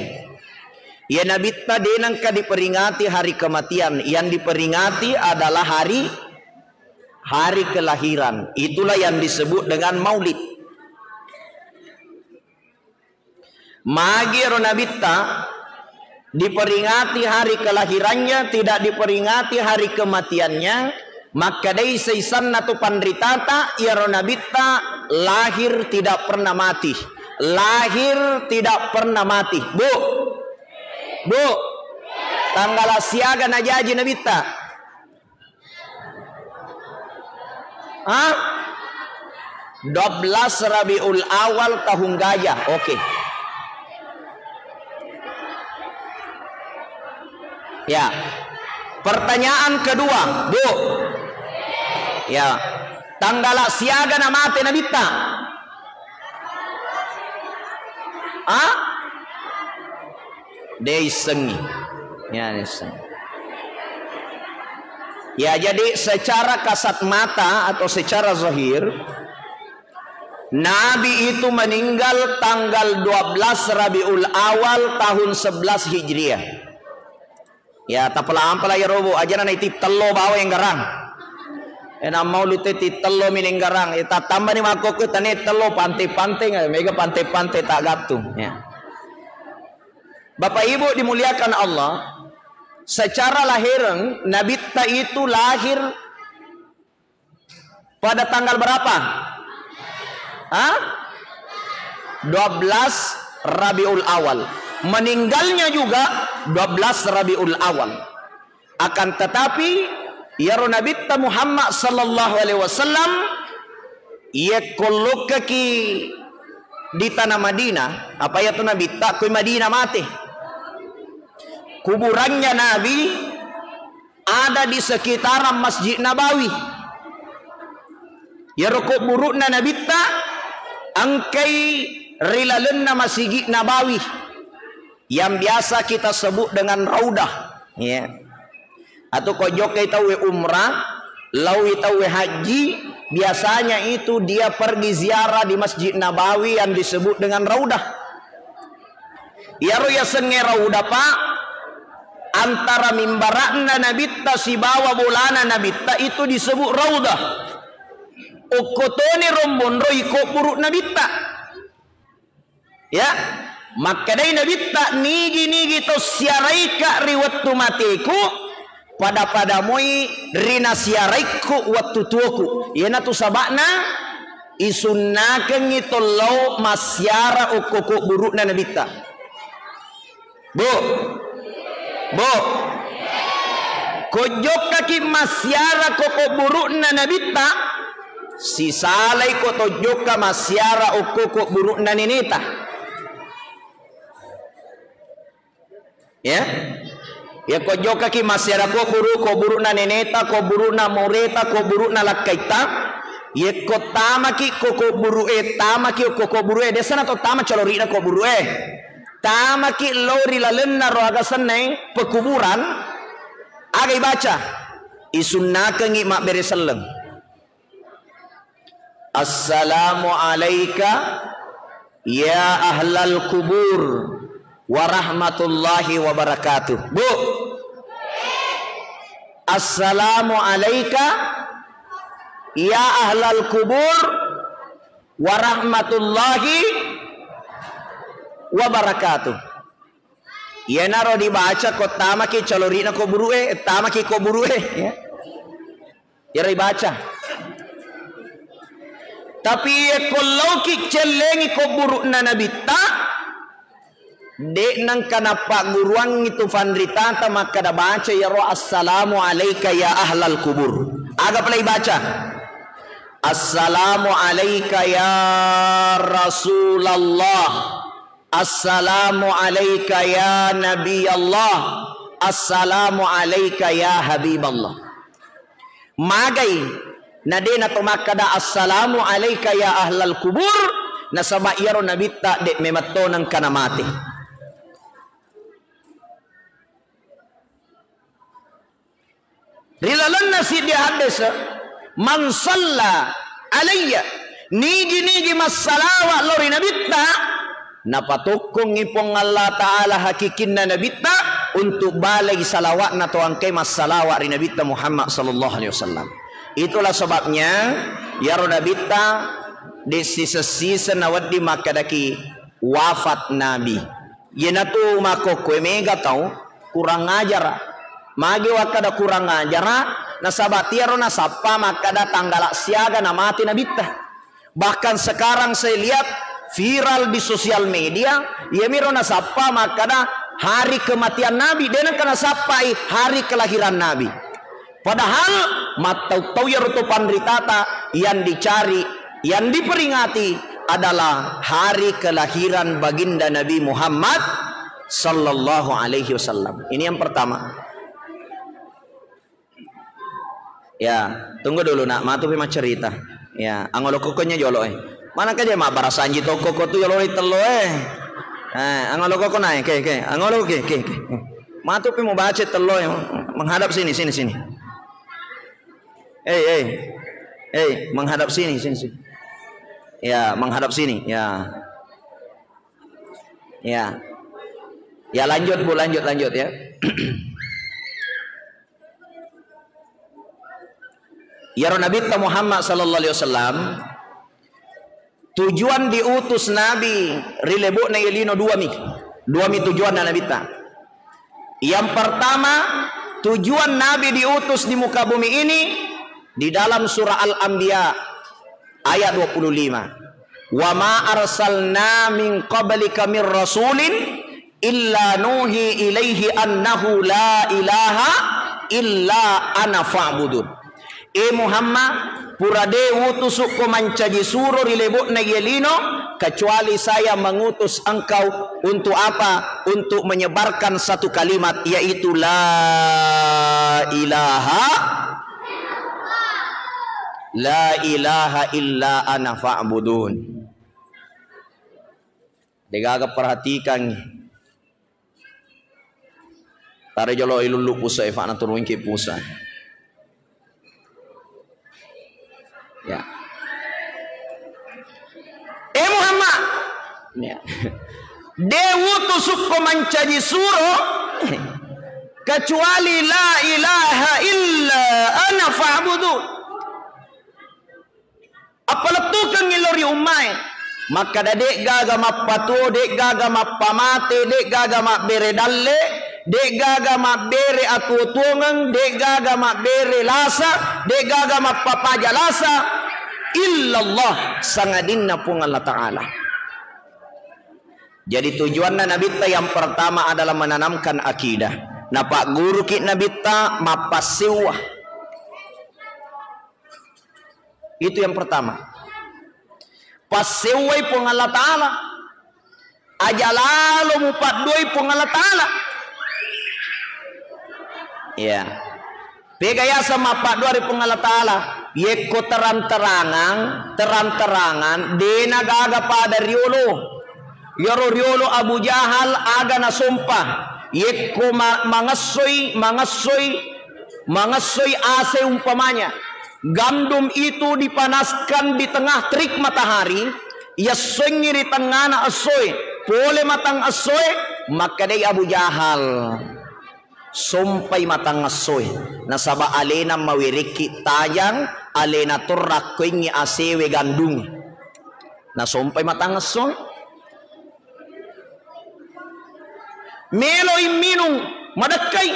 Ya Nabi denang ka diperingati hari kematian. Yang diperingati adalah hari kelahiran. Itulah yang disebut dengan maulid. Magi Nabi diperingati hari kelahirannya, tidak diperingati hari kematiannya. Maka dari seisan atau pandritata ya Ronabita lahir tidak pernah mati. Lahir tidak pernah mati. Bu, tanggal siaga najaji Nabita. Hah? 12 Rabiul Awal tahun gajah. Oke. Ya. Pertanyaan kedua, Bu. Ya. Tanggal siaga na mati Nabita. Ah? Deisengi. Ya, deisengi. Ya, jadi secara kasat mata atau secara zahir Nabi itu meninggal tanggal 12 Rabiul Awal tahun 11 Hijriah. Ya, tapala ya robo aja na itip telo bawa yang garang. Enam mau lute ti telo mining garang. Ita tambah ni mako ke tane telo pantai-pantai nggak? Mega pantai-pantai tak gatung. Ya. Bapak Ibu dimuliakan Allah. Secara lahiran Nabi itu lahir pada tanggal berapa? Hah? 12 Rabiul Awal. Meninggalnya juga 12 Rabiul Awal. Akan tetapi ya Nabi Muhammad sallallahu alaihi wasallam ia kolokaki di tanah Madinah, apa ya tuh Nabi tak ke Madinah mati. Kuburannya Nabi ada di sekitaran Masjid Nabawi. Ya rokok burukna Nabi tak angkai rilalenna Masjid Nabawi yang biasa kita sebut dengan Raudah, ya. Atau kojok kita umrah, lau kita haji, biasanya itu dia pergi ziarah di Masjid Nabawi yang disebut dengan Raudah. Ya roya senge Raudah pak, antara mimbarakna Nabitta si bawa bolana Nabitta itu disebut Raudah. Okotone rombon roiko buruk Nabitta. Ya, maka dari Nabitta nigi to siaraika riwattu mateku pada moi rina siaraiku waktu tuaku. Yana tu sabakna isunnakan itu lau masyara ukuk buruk na Nabitta. Bu, kojok kaki masyara koko buruk na Nabitta, si salai ko tojok ka masyara ukuk buruk na ninita. Ya, ya kojok kaki masyara ko buruk na ninita, ko buruk na moreta, ko buruk na lakaita. Ya ko tamaki ko buruk tamaki ko buruk desa na to tama calori na ko buruk tamaki lori lalenna ro agasan nai pekuburan agai baca isunnakan ngi mak bereseleng. Assalamu alayka ya ahlal kubur wa rahmatullahi wa barakatuh. Bu, assalamu alayka ya ahlal kubur wa rahmatullahi wa barakatuh. Ya naro dibaca ko tamaki calorina ko burue, tamaki ko burue, ya. Ya dibaca. Tapi kalau ki celengi ko buruk na Nabitta, de nang kanapa guruang itu fandritata maka da baca ya ro assalamu alayka ya ahlal kubur. Aga pala baca. Assalamu alayka ya Rasulullah. Assalamu alayka ya Nabi Allah. Assalamu alayka ya Habiballah. Magay na de na tumakada assalamu alayka ya ahlal kubur na sama iyaro Nabitta de memato ng kanamati. Rilalan na si dihades man salla alayya nigi masalawa lori Nabitta napatukong ipong Allah Ta'ala hakikin na Nabitta untuk balay salawat na to angkay masalawa rin Nabitta Muhammad sallallahu alaihi wasallam. Itulah sebabnya ya Nabitta di sisa-sisa nawadi makadaki wafat Nabi. Yenatu mako kue mega tau kurang ajar. Magi wakada kurang ajar na sabatiaro na sapa makada tanggalak siaga na mati Nabitta. Bahkan sekarang saya lihat viral di sosial media, ya miro na sapa makada hari kematian Nabi, dan kana sapai hari kelahiran Nabi. Padahal matau ya rutu pandritata yang dicari, yang diperingati adalah hari kelahiran baginda Nabi Muhammad sallallahu alaihi wasallam. Ini yang pertama. Ya, tunggu dulu nak, matu pima cerita. Ya, angolo kokonya jolo Mana kaje mak barasanji toko ko tu yolo telo angolo koko naik ke. Angolo ke. Matu pima baca telo menghadap sini. Menghadap sini. Ya, menghadap sini. Ya. Ya lanjut Bu, lanjut ya. Ya Nabi Muhammad sallallahu alaihi wasallam tujuan diutus Nabi rilebuk na ilino dua mi tujuan na Nabi ta. Yang pertama tujuan Nabi diutus di muka bumi ini di dalam surah Al-Anbiya ayat 25. Wa ma arsalna min qablika mir rasulin illa nuhi ilaihi annahu la ilaha illa ana fa'budun. Muhammad, pura de utusuk ko mancaji suro rilebok na yelino, kecuali saya mengutus engkau untuk apa? Untuk menyebarkan satu kalimat, yaitu la ilaha illa ana fa'budun. Degaga perhatikan. Tare jolo ilulu pusa ifana turun ke pusa. Ya. Muhammad. Ya. Dewu tusuk ko mancaji suro kecuali la ilaha illa ana fa'budun. Apalatukan ngilori umay. Maka dek gaga mapatu, dek gaga mapamate, dek gaga mabere dalle, dek gaga mabere atutungan, dek gaga mabere lasa, dek gaga mapapaja lasa, illallah sangadinna pun Allah Ta'ala. Jadi tujuannya Nabi ta yang pertama adalah menanamkan akidah. Nah Pak Guru ki Nabi ta mapasiwah. Itu yang pertama. Pasewai pun Allah Ta'ala. Aja lalu mupat doi pun Allah Ta'ala. Ya. Pegaya sama Pak doi pun Allah Ta'ala. Yeko terang-terangan dena gaga pada riolo. Yoro riolo Abu Jahal aga na sumpah. Yeko mangasoy ase umpamanya. Gandum itu dipanaskan di tengah terik matahari, ia sengi di tengah na asoy, pole matang asoy, maka dia Abu Jahal sumpai matang asoy. Nasaba alena mawiriki tayang, alena turrak kuingi asewe gandum. Nasumpai matang asoy. Meloy minung madakai,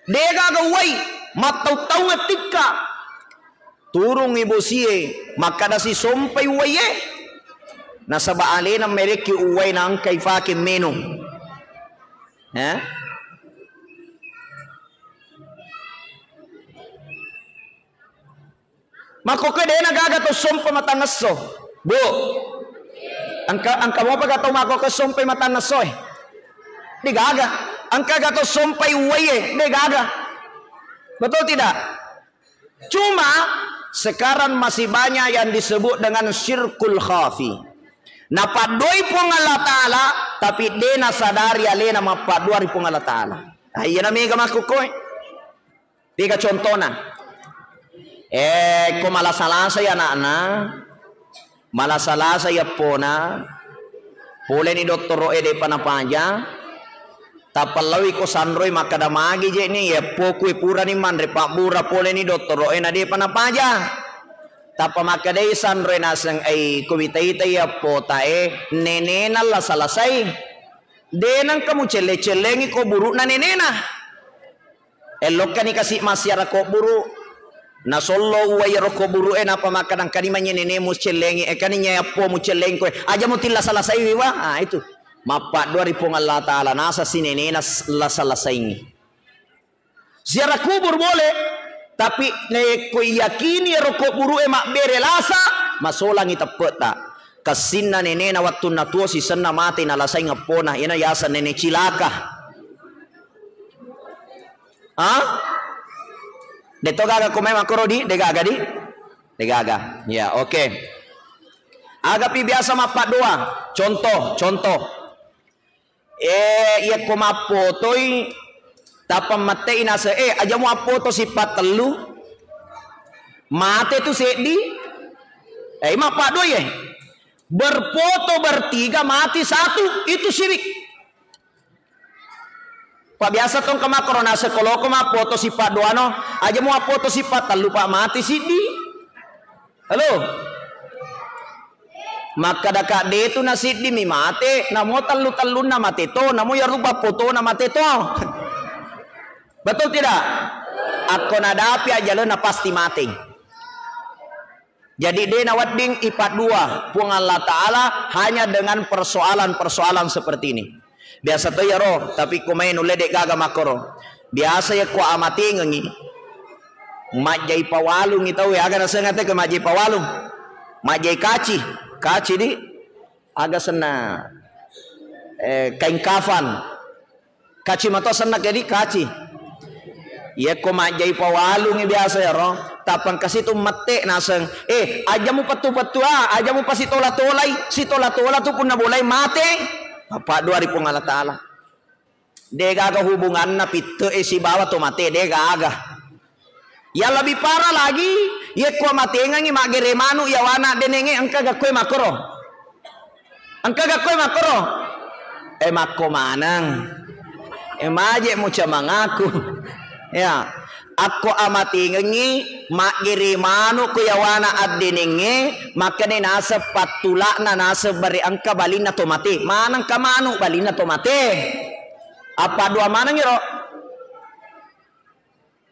dega gawai matau-tau ngetika. Turung ibu siye maka dasi sompai waye nasaba alena mereki uway na ang kaifakin menong mako kede nagagato sompa matangaso bu angka mo pagato mako ka sompai matangaso di gaga angka gato sompai waye di gaga, betul tidak? Cuma sekarang masih banyak yang disebut dengan syirkul khafi. Na padoi pun Allah Ta'ala, tapi dena sadari alena mapaduari pun Allah Ta'ala. Ayan na mega makukoy. Tiga contohna. Kung malasalasa ya na, malasalasa ya pona, pule ni Dr. Roe de panapaja, tapalawi ko sanroy makadamagi je ni ya pokui pura ni mandre pak bura pole ni Dr. Roe na de panapaja. Tapa makadai sanroy nasang ay kumita-ita ya pota nenena la salasay. Denang kamu cele-celengi ko buru na nenena. Elok ka ni kasi masyara ko buru. Nasolo uway ko buru napa makadang kanimanya nenemu celengi kaninya ya po mu celengi ko aja mo tila salasay wiwa. Itu. Mapak 2000 Allah Ta'ala nasa sinenena la salasaingi. Ziarah kubur boleh, tapi ko yakini roko buru mak bere lasa masolang itapeta. Kasinna nenena waktu natuo si senna mati na lasay ngapona ina yasa nene cilaka. Deto gaga kumay makorodi degaga di? Degaga. Ya, oke. Agapi biasa mapak doa. Contoh. Iya kumapotoy tapang mate inasa aja mo apoto si patelu mate tu sedi mapadoy berfoto bertiga mati satu itu syirik. Pak biasa tong kamakorona sekolah kumapoto si padoano aja mo apoto si patelu pak mati sidi. Halo. Maka daka detu nasi di mi mate, namo talu na mate to, namo ya rupa foto na mate to. Betul tidak? Aku nadapi aja lo na pasti mati. Jadi dia nawading ipat dua pun Allah Ta'ala hanya dengan persoalan-persoalan seperti ini. Biasa to ya roh, tapi kumain uledek gaga makoro. Biasa ya ku amati ngengi. Majai pawalung itaw aga na sengate ke majai pawalung. Majai kaci di aga sena kain kafan. Kaci mato sena jadi kaci. Ya ko majai pawalung biasa ya ro. Tapang kasi tu mate naseng. Aja mu patu-patu aja mu pasi tola-tolai. Si tola-tola tu pun na boleh mate. Apa dua ribu Allah Ta'ala. Dega aga hubungan na pito si bawa tu mate dega aga. Ya lebih parah lagi, ya ko matengangi magere manu ya wana denenge angka gakoy makoro. Angka gakoy makoro. Mako manang. Maje mo mangaku. Ya, ako amatingangi magere manu ko ya wana at denenge makane nasa patula na nasa bari angka balin na tomate. Manang ka manu balin na tomate. Apa dua manang yero?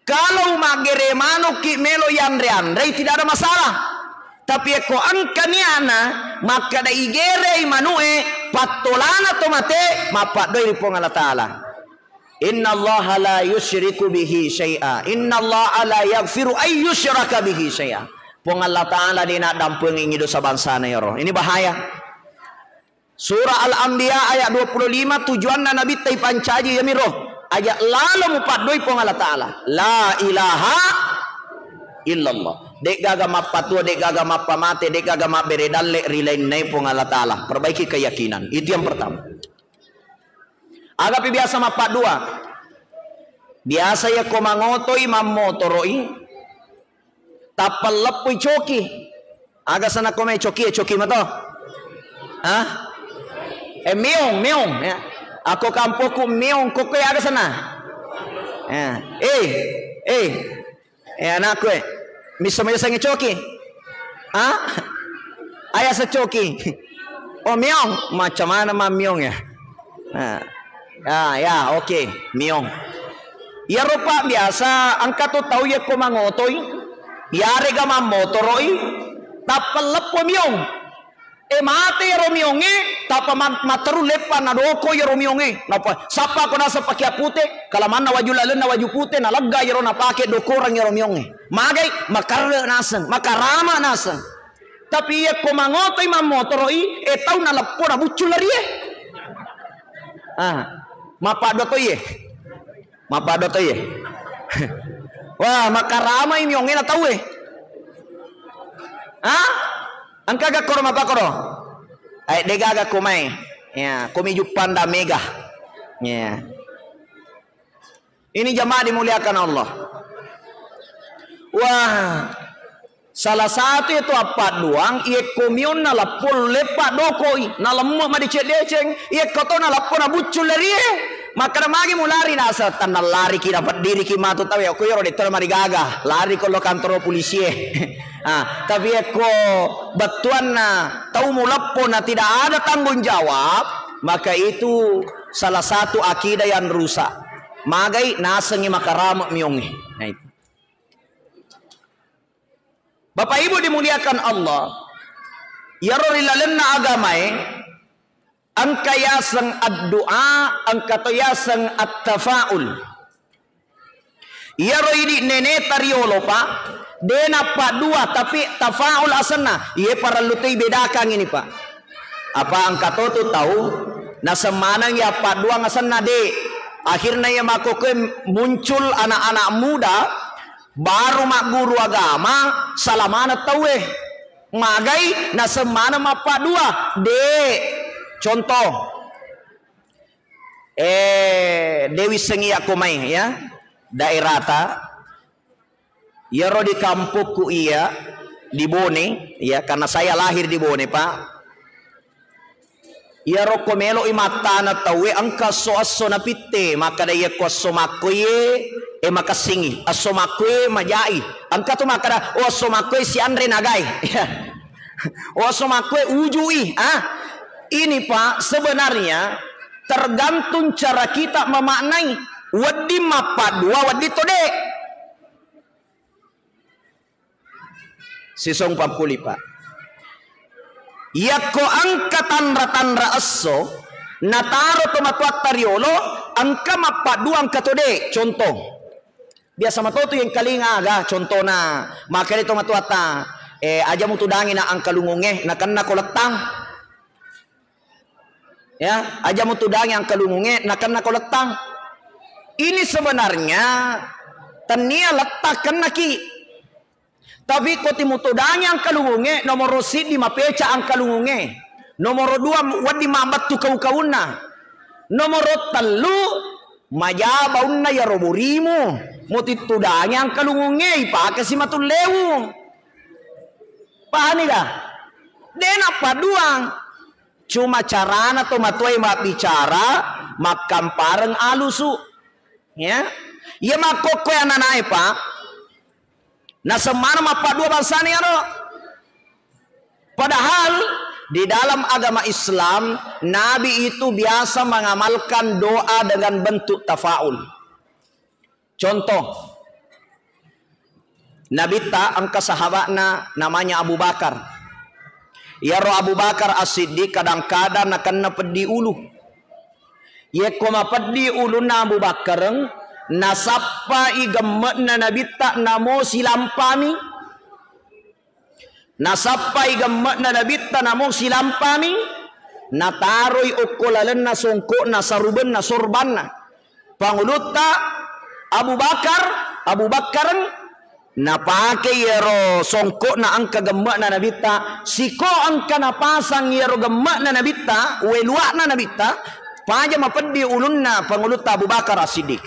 Kalau magere mano ki melo yandre tidak ada masalah. Tapi ko angka niana maka da igere manue patolana tomate mapadoi pong Allah Ta'ala. Inna Allah la yusyriku bihi syai'a. Inna Allah la yaghfiru ay yusyraka bihi syai'a. Pong Allah Ta'ala dina dampungi dosa bangsa na yoro. Ini bahaya. Surah Al-Anbiya ayat 25 tujuan Nabi tay pancaji yamiro. Aja lalu mupadoi pong Allah Ta'ala. La ilaha illallah. Dek gaga mapatua, dek gaga mapamate, dek gaga maberedalle rilain nai pong Allah Ta'ala. Perbaiki keyakinan. Itu yang pertama. Agapi biasa mapadua. Biasa ya komangotoi mamotoroi. Tapal lepui coki. Aga sana kome coki mato. Meong ya. Ako kampoku meong kokoy aga sana. Anakku bisa menyesang coki. Ayah secoki. Oh meong, macam mana meong ya? Ya oke, meong. Ya rupa biasa angkat tu tahu ya ko mangotoi. Ya rega mamotoroi. Tapal lepo meong. Mate ya romionge, tapa materu lepa na doko ya romionge. Napa? Sapa ko nasa pakya pute, kalaman na waju lalen na waju pute, na lagga ya na pake dokorang ya romionge. Magay makarre nasang, makarama nasang. Tapi ya ko mangotoy mamotoroi, taw na lapo na bucul lari mapado to ye. Wah, makarama imionge na tahu Angka ga koro mapakoro. Dega ga kumai. Ya, kumi jupanda mega. Ya. Ini jamaah dimuliakan Allah. Wah. Salah satu itu apa doang ia komion na lapul lepa dokoi na lemu ma dicedeceng ia koto na lapul na bucul lari maka magi mulari nasa tanda lari ki dapat diri ki matu tahu ya ko yoro de tol mari gaga lari ko lo kantor polisi tapi ko batuan na tahu mulappo na tidak ada tanggung jawab maka itu salah satu akidah yang rusak magai nasengi makarama miongi nah itu. Bapak Ibu dimuliakan Allah. Ya rorilalenna agamai angka yasang ad-doa angka to yasang at-tafaul. Ya roidi nene tariolo pa dena pa dua tapi tafaul asana. Ye para lutai bedakan ini Pak. Apa angka to tahu na semanang ya pa dua ngasana de. Akhirnya ya makoke muncul anak-anak muda baru mak guru agama salamana tawe magai na semana mapa dua de contoh Dewi Sengi Akomai ya daerah ta ya ro di kampungku iya di Bone ya karena saya lahir di Bone Pak ya ro komelo imatana tawe angka so aso na pitte maka daya ko so makoye makasingi asomakwe majai angka tu makara asomakwe si Andre nagai asomakwe ujui ini Pak sebenarnya tergantung cara kita memaknai wadi mapa dua wadi tode sisong papuli Pak ya ko angka tandra aso nataro to matuat tariolo angka mapa dua angka tode contoh Biasa matoto yang kalinga aga contohna. Maka itu matuata aja mo tudangin na ang kalungunge na kanna ko latang. Ya, aja mo tudangin ang kalungunge na kanna ko latang. Ini sebenarnya tania letakkan naki. Tapi ko timutudangi ang kalungunge nomor rosid di mapeca ang kalungunge. Nomor 2 wadi mabat tu kau-kauna. Nomor 3 majabaun na yaroburimu. Mutitudangi ang kalungunge ipake si matulewu. Pahami ka? Den apa duang? Cuma carana to matuay mabicara makampareng alusu. Ya. Ya makoko yang nanay pa. Na semana mapadua bangsa ni ano. Padahal di dalam agama Islam Nabi itu biasa mengamalkan doa dengan bentuk tafaul. Contoh, Nabi ta angka sahabatna namanya Abu Bakar. Ya roh Abu Bakar As-Siddiq kadang-kadang akan napedi ulu. Ye koma pedi ulu na Abu Bakar nasapa igemet na Nabi ta namo silampami. Nasapa igemet na Nabi ta namo silampami. Nataroy ukulalan na songko na saruben na sorban na. Panguluta Abu Bakar napake yero songko na ang kagemak na nabita siko ang kanapasang yero gemak na nabita welua na nabita paja mapedi ulun na panguluta Abu Bakar As-Siddiq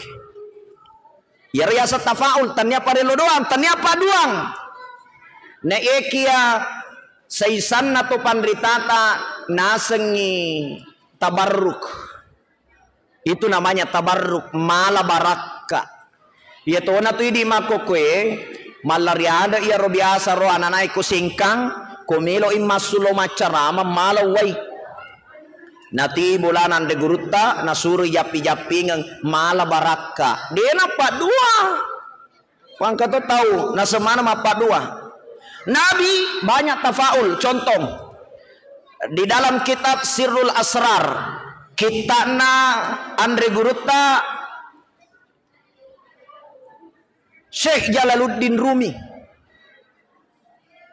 yero yasa tafaul tanya parelo doang tanya paduang na ekia saisan na to panritata nasengi tabarruk itu namanya tabarruk malabaraka. Ya to na to di makokwe malariada iya ro biasa ro ananay ko singkang kumilo imasulo macarama malaway. Nati bulanan de guruta nasuru yapi-yapi ng malabaraka. Di na pa dua. Wang ka to tahu na semana mapa dua. Nabi banyak tafaul. Contoh di dalam kitab Sirrul Asrar kita na Andre Guruta Syekh Jalaluddin Rumi.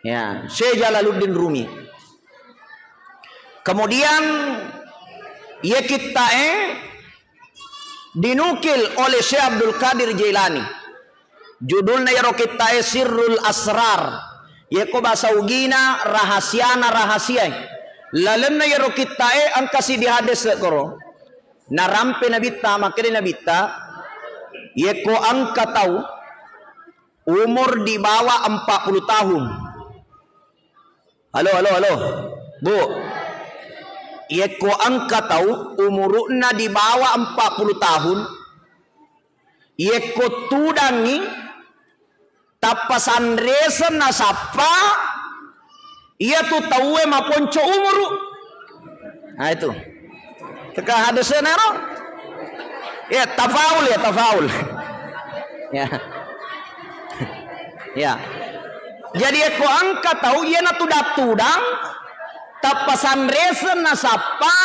Ya, Syekh Jalaluddin Rumi. Kemudian ya kita dinukil oleh Syekh Abdul Qadir Jailani. Judulnya ya kita Sirrul Asrar. Ya ko bahasa ugina rahasiana rahasia. Lalemna ya kita ang kasih di hadis koro. Narampe nabita makire nabita. Ya ko ang katau umur di bawah 40 tahun. Halo. Bu. Yeko angka tahu umurna di bawah 40 tahun. Yeko tudangi tapasan resen nasapa. Ia tu tahu maponco umuru. Nah itu. Teka hadisnya nero. Ya tafaul. Ya. Ya. Jadi aku angkat tahu ia na tudang tapasan resen nasapa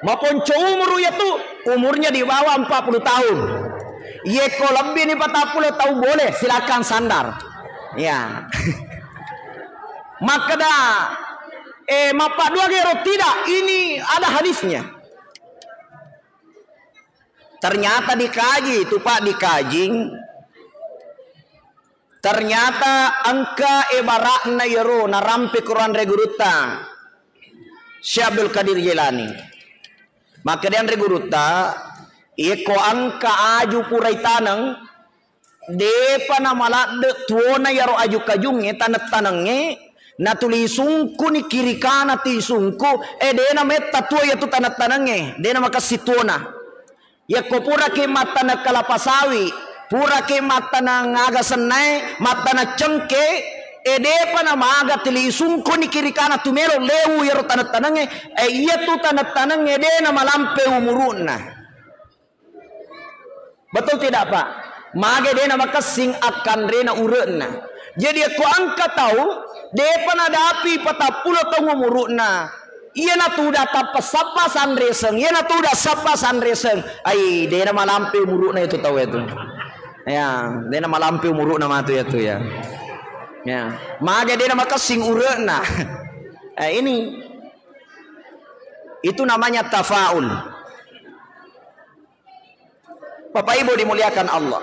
maupun umur ya tu umurnya di bawah 40 tahun. Ia ko lebih ni 40 tahu boleh silakan sandar. Ya. Maka dah mapa dua gero tidak ini ada hadisnya. Ternyata dikaji itu Pak dikaji. Ternyata angka ibarat na yero na rampi Quran reguruta Syekh Abdul Qadir Jailani. Maka dia reguruta iko angka aju purai tanang depa na malak de tuona yaro aju kajunge tanat tanange na tulisungku ni kiri kana ti sungku dena metta tua ya tu tanat tanange dena makasi tuona ya ko pura ke mata na kalapasawi pura ke mata na ngaga senai mata na cengke edepa na maga tilisung ko ni kiri kana tumelo lewu yaro tanat tanange iya tu tanat tanange de na malampe umuruna. Betul tidak Pak? Maga de na makasing akan rena urena. Jadi aku angkat tahu depa na dapi 40 tahun umuruna. Iya na tu data pasapa sandreseng, iya na tu da sapa sandreseng. Ai de na malampe umuruna itu tahu itu. Ya, dia nama lampu muruk nama tu ya tu ya. Ya, maga dia nama kasing urena. Ini itu namanya tafaul. Bapak Ibu dimuliakan Allah.